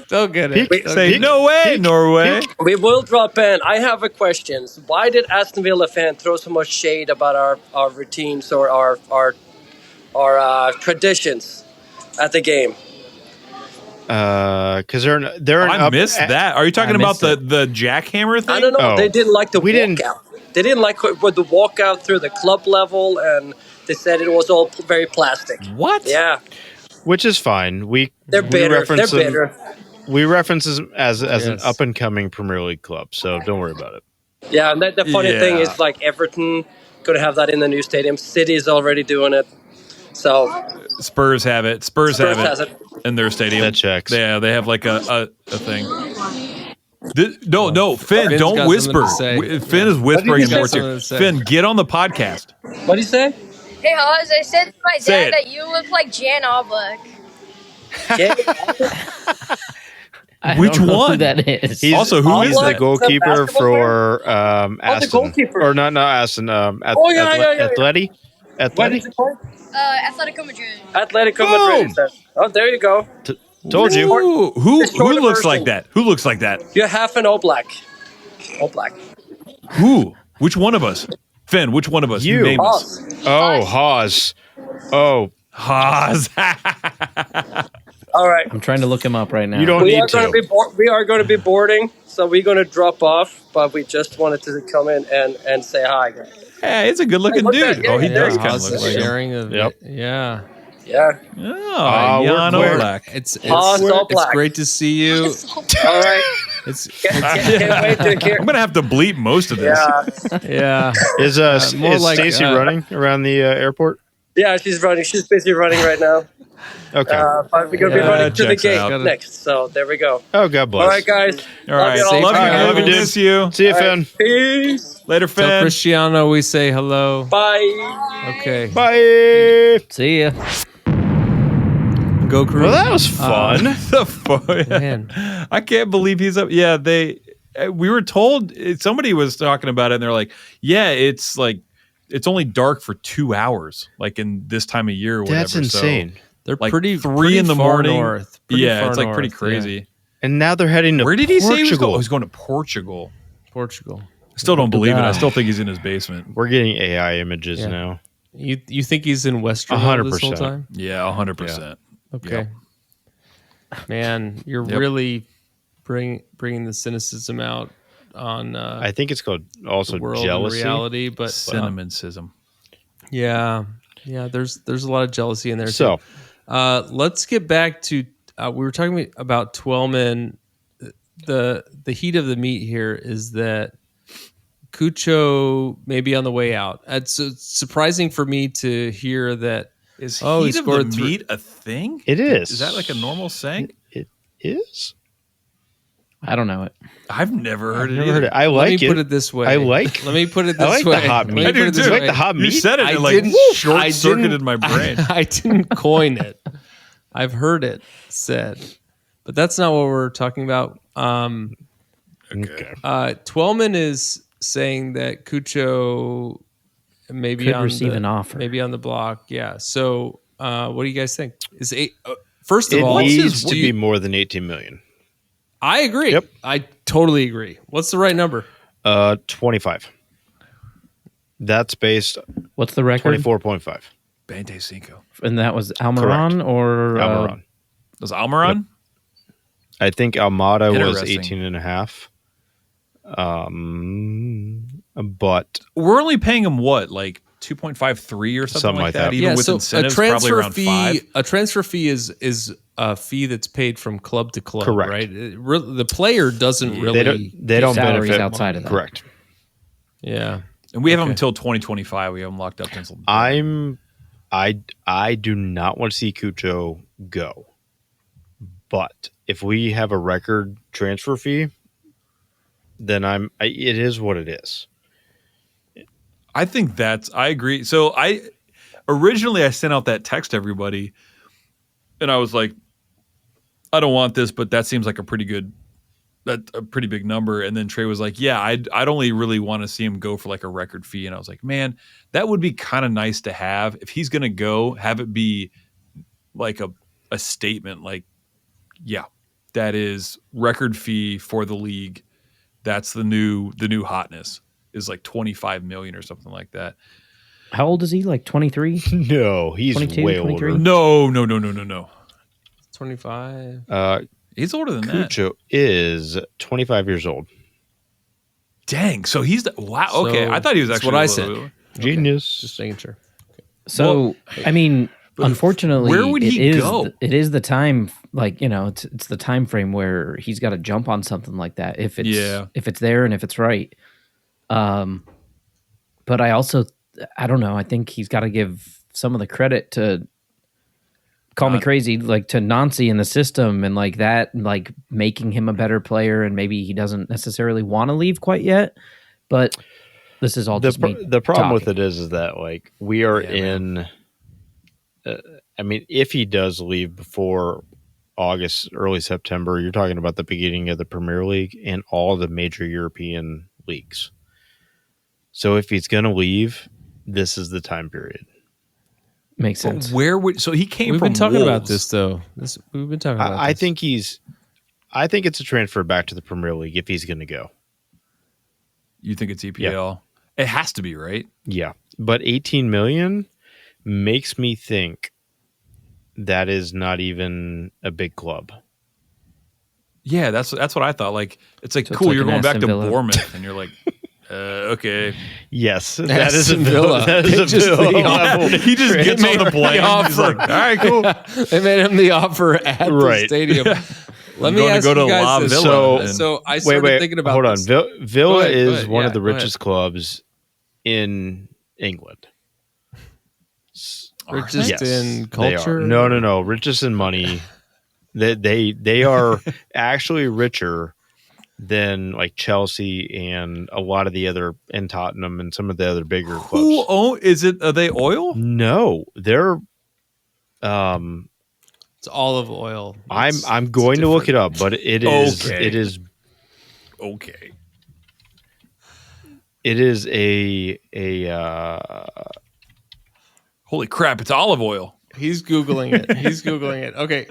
They'll get it. Say, no way, Norway. We will drop in. I have a question. Why did Aston Villa fan throw so much shade about our routines or our traditions at the game? Because they're I missed that. Are you talking about the jackhammer thing? I don't know. Oh. They didn't like the We didn't- walkout. They didn't like with the walkout through the club level, and they said it was all very plastic. What? Yeah, which is fine. they're bitter. They're bitter. We reference them as an Yes. up and coming Premier League club, so don't worry about it. Yeah, and the funny thing Yeah. is, like, Everton going to have that in the new stadium. City is already doing it. So Spurs have it. Spurs Spurs have has it it. in their stadium. That checks. Yeah, they have like a thing. No, Finn, Finn's don't got whisper. something to say. Finn is whispering What did he more say? too. Something to say. Finn, get on the podcast. What do you say? Hey, Oz, I said to my Say it. dad that you look like Jan Oblak. I Which don't know one? Who that is? He's Also, who he's is the it? goalkeeper Basketball for the Aston, goalkeeper. or not Aston. Yeah. Atleti. What is it called? Atletico Madrid. Atletico Boom. Madrid. Oh, there you go. Told you. Ooh, who shorter looks version. like that? Who looks like that? You're half an Oblak. Oblak. Who? Which one of us? Finn, which one of us? You. name us. Us. Oh, Haas. Oh, Haas. All right. I'm trying to look him up right now. you don't We need are going to to. be we are going to be boarding, so we're going to drop off. But we just wanted to come in and say hi, guys. Hey, he's a good-looking Hey, look dude. at- Oh, he yeah, does yeah. kind of Haas look is like him. sharing of Yep. it. Yeah. Yeah. Oh, Jan we're- Oblak. It's Haas all it's black. great to see you. All right. It's Can't wait to hear. I'm gonna have to bleep most of this. Yeah. yeah. Is more is like, Stacy running around the airport? Yeah, she's running. She's busy running right now. Okay. But we're going to be Yeah, running to the checks gate out. next. So there we go. Oh, God bless. All right, guys. All right. you all. Safe Love you. travels. Love you. Miss you. See you, All right, Finn. peace. Later, Tell Finn. Cristiano we say hello. Bye. Okay. Bye. See ya. Go Crew. Well, that was fun. The fuck? Man. I can't believe he's up. Yeah, we were told somebody was talking about it, and they're like, "Yeah, it's only dark for 2 hours, like in this time of year or whatever." That's insane. So, They're like pretty 3 in the far morning. North. Pretty Yeah, far it's like pretty north, crazy. yeah. And now they're heading to Where did he say he was Portugal. going? Oh, he's going to Portugal. Portugal. I still don't believe it. I still think he's in his basement. We're getting AI images Yeah. now. You think he's in Westerville this whole 100%. time? Yeah, 100%. Okay. Man, you're Yep. really bringing the cynicism out on I think it's called also the world jealousy. and reality, but Cinnamoncism. yeah, there's a lot of jealousy in there. So, too. Let's get back to we were talking about Twellman. The heat of the meat here is that Cucho may be on the way out. It's surprising for me to hear that. Is he heat of the scored meat a thing? it is. Is that like a normal saying? It is? I don't know it. I've never heard I've it never either. heard it. I Let like me it. put it this way. I like- Let me put it this I like way. the hot Let meat. me I do put it this too. way. like the hot You meat. said it I and like didn't- short-circuited my brain. I didn't coin it. I've heard it said, but that's not what we're talking about. Okay. Twellman is saying that Cucho maybe Could on receive an offer. maybe on the block. Yeah. So, what do you guys think? Is first of It all, needs do to you- be more than 18 million. I agree. Yep. I totally agree. What's the right number? 25. That's based What's the record? 24.5. Bante Cinco. And that was Almiron or Almiron. Was Almiron? I think Almada was Interesting. 18 and a half. But We're only paying him what, like 2.53 or something like that? Even with incentives, probably around fee. 5. A transfer fee is a fee that's paid from club to club. Correct. Right. The player doesn't really. they don't salaries benefit outside of that. Correct. Yeah. And we have him until 2025. We have him locked up until. I do not want to see Cucho go. But if we have a record transfer fee, then it is what it is. I think I agree. So originally I sent out that text to everybody and I was like, I don't want this, but that seems like a pretty big number. And then Trey was like, yeah, I'd only really want to see him go for like a record fee. And I was like, man, that would be kind of nice to have. If he's going to go, have it be like a statement like, yeah, that is record fee for the league. That's the new hotness is like 25 million or something like that. How old is he? Like 23? No, he's 22, way 23? older. No. 25. He's older than Cucho is 25 years old. Dang. So he's wow. Okay. So I thought he was actually what I said. Genius. Just making sure. So, I mean, unfortunately, where would he go? It is the time, like, it's the time frame where he's got to jump on something like that if it's there and if it's right. But I don't know. I think he's got to give some of the credit to call me crazy, like to Nancy in the system and like that, like making him a better player. And maybe he doesn't necessarily want to leave quite yet, but this is all just me the problem talking. with it is that like we are in. I mean, if he does leave before August, early September, you're talking about the beginning of the Premier League and all the major European leagues. So if he's going to leave, this is the time period. Makes sense. So he came We've from been talking Wolves. about this though. We've been talking about I this. I think it's a transfer back to the Premier League if he's going to go. You think it's EPL? It has to be, right? Yeah. But 18 million makes me think that is not even a big club. Yeah, that's what I thought. Like, it's like, So it's cool, like you're an going back Aston to Villa. Bournemouth, and you're like, okay. Yes, that is a Aston Villa. Villa. That is a Just the Villa offer. level. He just gets on the plane. He's like, all right, cool. They made him the offer at the Right. stadium. Let me going to ask go to you guys La this. Villa. So I started thinking about hold on. this. Villa Go ahead, is one of yeah, the go ahead. richest clubs in England. Richest Yes, in they are. culture? No. Richest in money. They are actually richer than like Chelsea and a lot of the other, and Tottenham and some of the other bigger clubs. Is it? Are they oil? No, they're. It's olive oil. I'm going to look it up, but it is Okay. it is Okay. it is a Holy crap! It's olive oil. He's Googling it. Okay.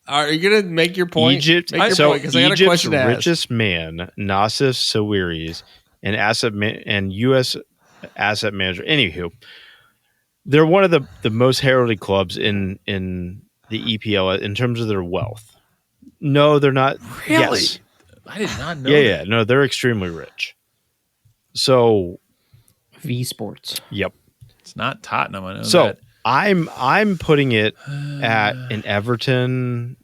Are you going to make your point? Egypt. Make your So point, 'cause I got a Egypt's question to ask. richest man, Nassif Sawiris, and U.S. asset manager. Anywho, they're one of the most heralded clubs in the EPL in terms of their wealth. No, they're not. Really? Yes. I did not know. Yeah. No, they're extremely rich. So, V Sports. yep. It's not Tottenham. I know So that. I'm putting it at an Everton,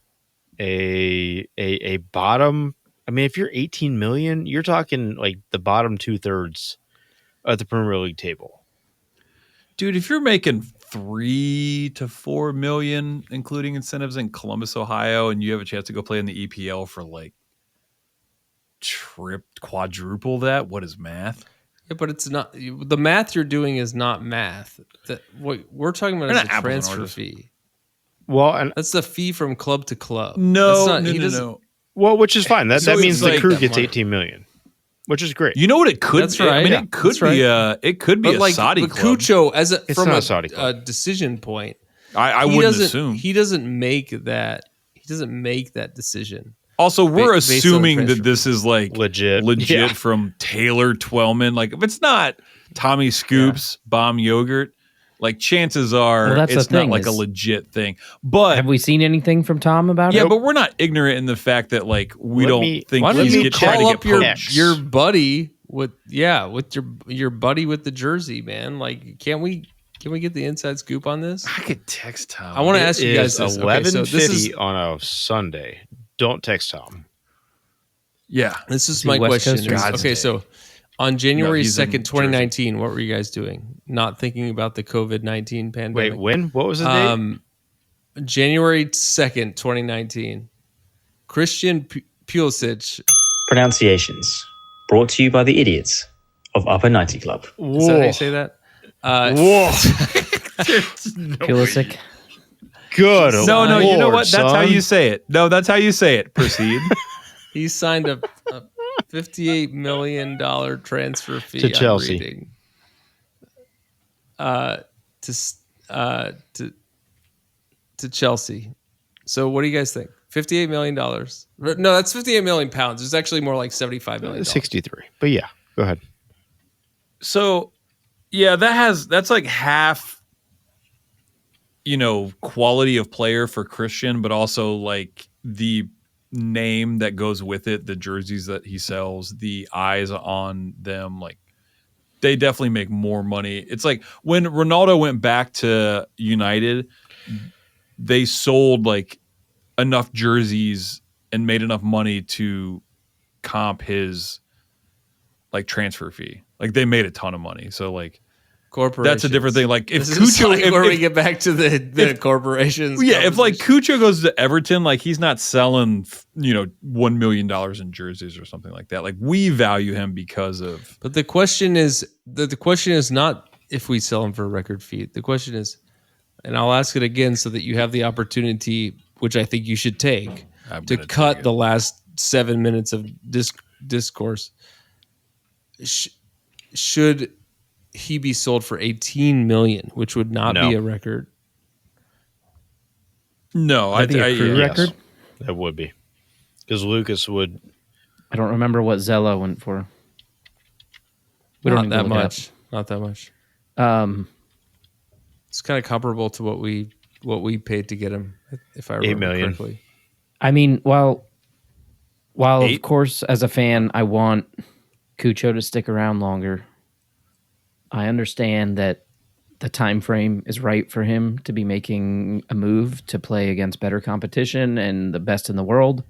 a bottom. I mean, if you're 18 million, you're talking like the bottom 2/3 of the Premier League table. Dude, if you're making 3 to 4 million, including incentives in Columbus, Ohio, and you have a chance to go play in the EPL for like quadruple that, what is math? Yeah, but it's not the math you're doing is not math. What we're talking about They're is not a apples and transfer oranges. fee. Well, and That's the fee from club to club. No, That's not, no, he no, doesn't- no. well, which is fine. That So means it's the like crew that gets money. 18 million, which is great. You know what it could That's be? I mean, right. it could That's be right. it could be But a like Saudi but club. Cucho, as It's from not a a Saudi club. decision point, I he wouldn't doesn't- assume. he doesn't make that. He doesn't make that decision. Also, we're based on assuming that transfer this is like Legit. legit Yeah. from Taylor Twellman. Like, if it's not Tommy Scoops, Bomb Yogurt, like chances are Well, that's the it's not thing like a is- legit thing. But Have we seen anything from Tom about yeah, it? but we're not ignorant in the fact that like we Let don't me- think Why don't he's you trying call to up get your poached. your buddy with your buddy with the jersey, man? Like, can we get the inside scoop on this? I could text Tom. I want to ask you guys It's this. Okay, so 11:50 on a Sunday. Don't text Tom. Yeah, this is See, my West question. Coasters. is- God's okay, day. so On January he's in 2nd, 2019, what were you guys doing? Not thinking about the COVID-19 pandemic. Wait, when? What was the date? January 2nd, 2019. Christian Pulisic. Pronunciations brought to you by the idiots of Upper 90 Club. Is that how you say that? Whoa. Pulisic. Good. No, Lord, you know what? That's how son. you say it. No, that's how you say it. Proceed. He signed a $58 million transfer fee To Chelsea. I'm reading. To Chelsea. So what do you guys think? $58 million. No, that's 58 million pounds. It's actually more like $75 million. 63. But yeah, go ahead. So, yeah, that's like half, quality of player for Christian, but also like the name that goes with it, the jerseys that he sells, the eyes on them, like they definitely make more money. It's like when Ronaldo went back to United, they sold like enough jerseys and made enough money to comp his like transfer fee. Like they made a ton of money. So like that's a different thing. Like if Cucho, where we get back to the corporations. Yeah, if like Cucho goes to Everton, like he's not selling, $1 million in jerseys or something like that. Like we value him because of. But the question is the question is not if we sell him for a record fee. The question is, and I'll ask it again so that you have the opportunity, which I think you should take, to cut the last 7 minutes of discourse. Should he be sold for 18 million, which would not be a record? No, I think a record. That would be because Lucas would. I don't remember what Zella went for. We Not don't that much. Not that much. It's kind of comparable to what we paid to get him, if I remember 8 million. correctly. I mean, while of course, as a fan, I want Cucho to stick around longer. I understand that the time frame is right for him to be making a move to play against better competition and the best in the world.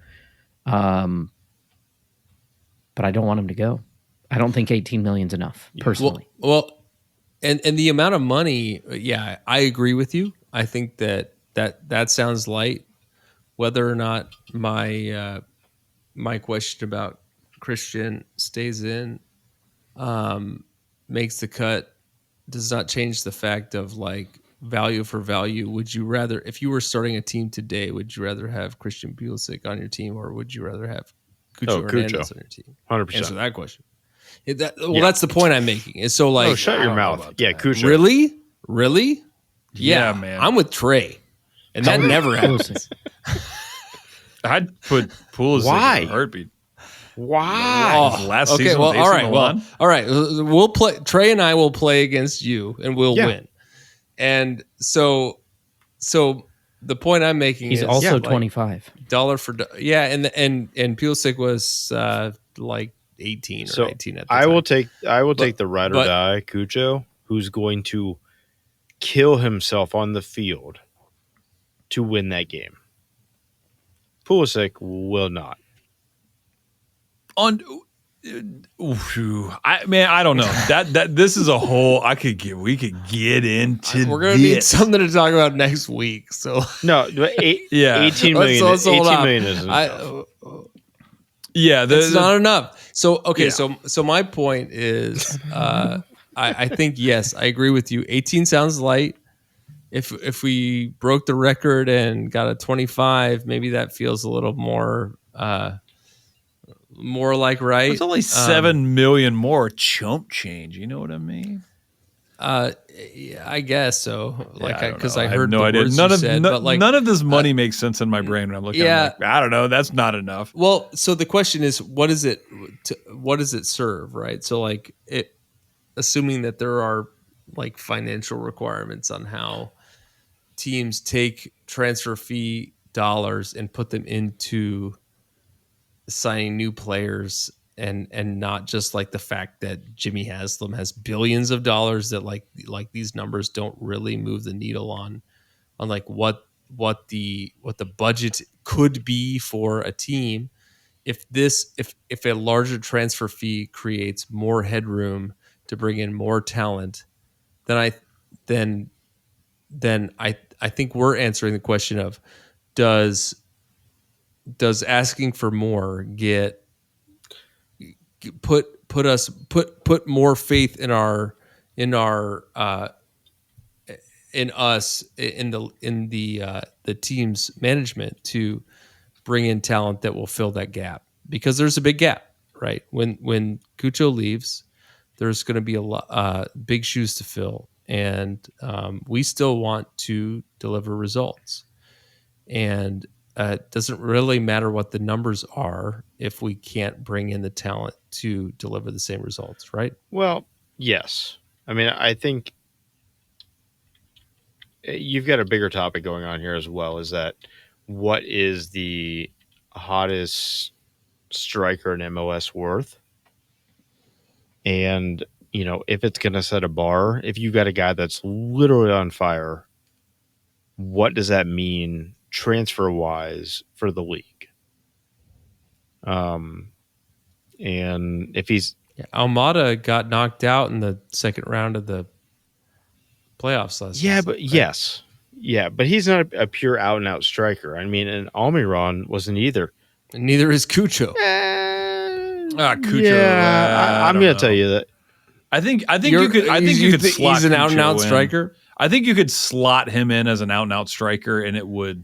But I don't want him to go. I don't think 18 million is enough, personally. Well, and the amount of money, yeah, I agree with you. I think that sounds light. Whether or not my question about Christian stays in, makes the cut, does not change the fact of like value for value. Would you rather, if you were starting a team today, would you rather have Christian Pulisic on your team or would you rather have Cucho Hernandez on your team? 100%. Answer that question. That's the point I'm making. Is so like, shut your mouth. Yeah, Cucho. Really? Yeah, man. I'm with Trey, and that never happens. I'd put Pulisic in a heartbeat. Why? Last season with AC Milan. All right. We'll play. Trey and I will play against you, and we'll win. And so the point I'm making He's is also like, 25. dollar for yeah, and Pulisic was like 18 or 19 at the time. I will take the ride or die Cucho, who's going to kill himself on the field to win that game. Pulisic will not. I don't know. That this is a whole we could get into. We're gonna need something to talk about next week. So no, 18 million. Let's 18 million isn't that's not enough. So okay, so my point is, I think yes, I agree with you. 18 sounds light. If we broke the record and got a 25, maybe that feels a little more like right. It's only 7 million more chump change. You know what I mean? I guess so. Like, because I have heard no the idea. words None you of said, but like none of this money makes sense in my brain when I'm looking. Yeah, at it. Like, I don't know. That's not enough. Well, so the question is, what does it serve, right? So like assuming that there are like financial requirements on how teams take transfer fee dollars and put them into signing new players and not just like the fact that Jimmy Haslam has billions of dollars, that like these numbers don't really move the needle on like what the budget could be for a team if a larger transfer fee creates more headroom to bring in more talent, then I think we're answering the question of does asking for more put more faith in us in the team's management to bring in talent that will fill that gap, because there's a big gap, right? When Cucho leaves, there's going to be a lot big shoes to fill, and we still want to deliver results, and it doesn't really matter what the numbers are if we can't bring in the talent to deliver the same results, right? Well, yes. I mean, I think you've got a bigger topic going on here as well, is that what is the hottest striker in MLS worth? And, if it's going to set a bar, if you've got a guy that's literally on fire, what does that mean transfer-wise for the league? And if he's... Almada got knocked out in the second round of the playoffs last season. But yes. Yeah, but he's not a pure out-and-out striker. I mean, and Almiron wasn't either. And neither is Cucho. Cucho. Yeah, I'm going to tell you that. I think you could slot he's an out-and-out Cucho in. striker. I think you could slot him in as an out-and-out striker, and it would.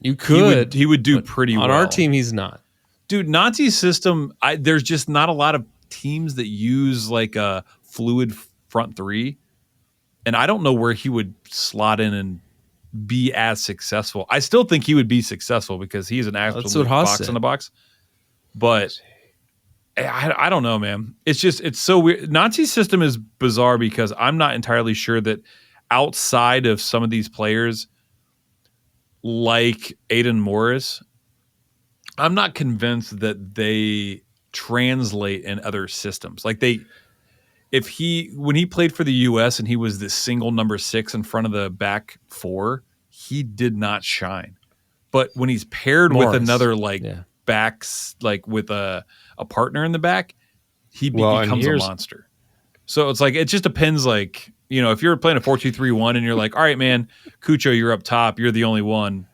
You could. He would do pretty well. On our team, he's not. Dude, Nanti's system, there's just not a lot of teams that use like a fluid front three. And I don't know where he would slot in and be as successful. I still think he would be successful because he's an absolute box in the box. But I don't know, man. It's so weird. Nanti's system is bizarre because I'm not entirely sure that outside of some of these players like Aiden Morris, I'm not convinced that they translate in other systems. Like when he played for the US and he was this single number 6 in front of the back 4, he did not shine. But when he's paired with another backs, like with a partner in the back, he becomes a monster. So it's like, it just depends. Like, if you're playing a 4-2-3-1 and you're like, all right, man, Cucho, you're up top. You're the only one.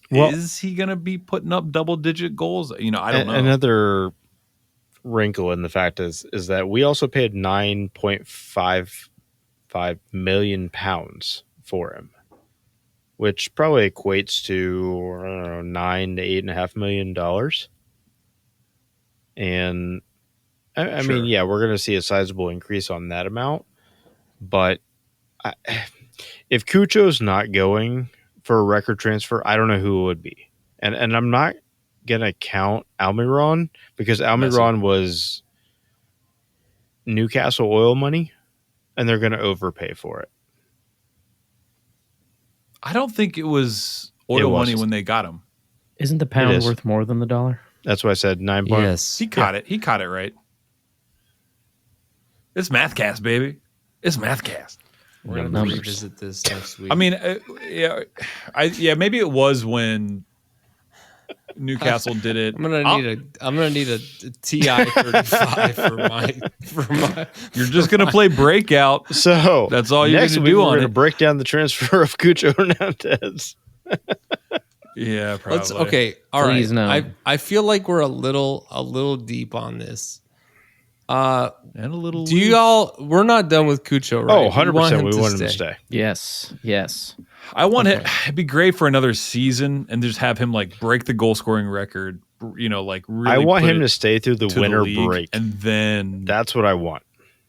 Is he going to be putting up double-digit goals? I don't know. Another wrinkle in the fact is that we also paid £9.55 million for him, which probably equates to, I don't know, $9 to $8.5 million. And I mean, yeah, we're going to see a sizable increase on that amount. But if Cucho's not going for a record transfer, I don't know who it would be. And I'm not going to count Almiron because Almiron was Newcastle oil money, and they're going to overpay for it. I don't think it was oil money when they got him. Isn't the pound worth more than the dollar? That's why I said 9 points. Yes. He caught it. He caught it right. It's Mathcast, baby. It's Mathcast. We're going to revisit this next week. I mean, maybe it was when Newcastle did it. I'm gonna need a TI 35 for my. You're just gonna play breakout. So that's all you're gonna do on it. We're gonna break down the transfer of Cucho Hernandez. Yeah, probably. All Please, right. no. I feel like we're a little deep on this. And a little. Do you all? We're not done with Cucho, right? Oh, 100%. We want him to stay. Yes. I want it. It'd be great for another season and just have him like break the goal scoring record. Like really. I want him to stay through the winter break, and then that's what I want.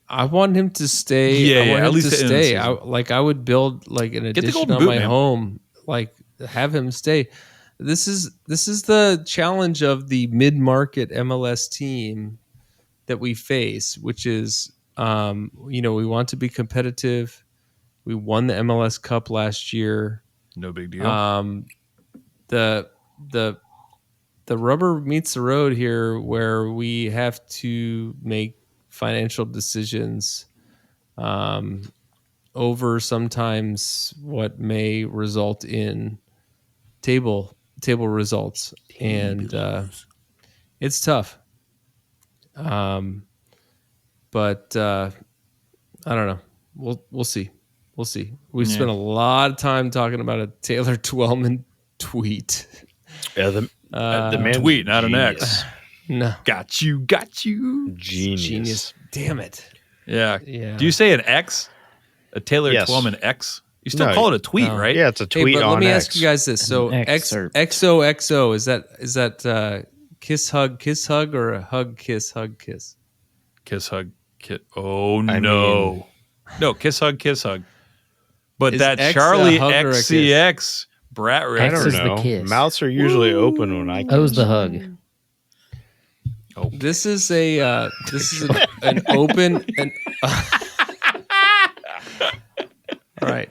I want him to stay. Yeah, at least to stay. I would build like an addition on my home. Like have him stay. This is the challenge of the mid-market MLS team that we face, which is, we want to be competitive. We won the MLS Cup last year. No big deal. The rubber meets the road here, where we have to make financial decisions over sometimes what may result in table table results, and it's tough. But I don't know. We'll see. We'll see. We've spent a lot of time talking about a Taylor Twellman tweet. Yeah, the man tweet, not an X. No, got you. Genius. Damn it. Yeah. Do you say an X? A Taylor Twellman X? You still call it a tweet, right? Yeah, it's a tweet. But on let me X. ask you guys this: so XOXO is that kiss hug or a hug kiss? Kiss hug kiss. Oh no, no kiss hug. But Is that X Charlie a hug or a kiss? XCX brat race. I don't is know. the kiss. Mouths are usually open when I kiss. O's the hug. Oh. This is an open and. All right.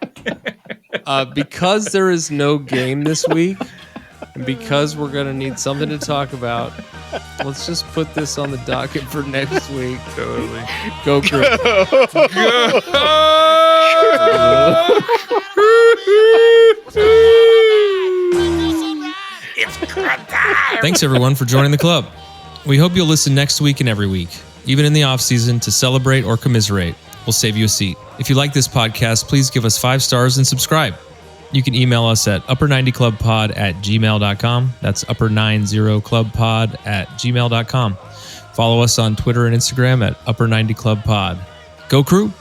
Because there is no game this week, and because we're going to need something to talk about, let's just put this on the docket for next week. Totally. Go, Crew. Thanks, everyone, for joining the club. We hope you'll listen next week and every week, even in the off-season, to celebrate or commiserate. We'll save you a seat. If you like this podcast, please give us 5 stars and subscribe. You can email us at upper90clubpod@gmail.com. That's upper90clubpod@gmail.com. Follow us on Twitter and Instagram at upper90clubpod. Go, Crew!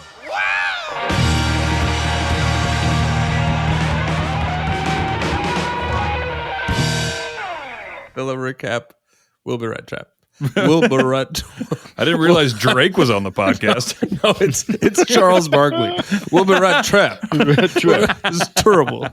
Villa recap. We'll be right trap. We'll be right. I didn't realize Drake was on the podcast. No, it's Charles Barkley. We'll be right trap. It's terrible.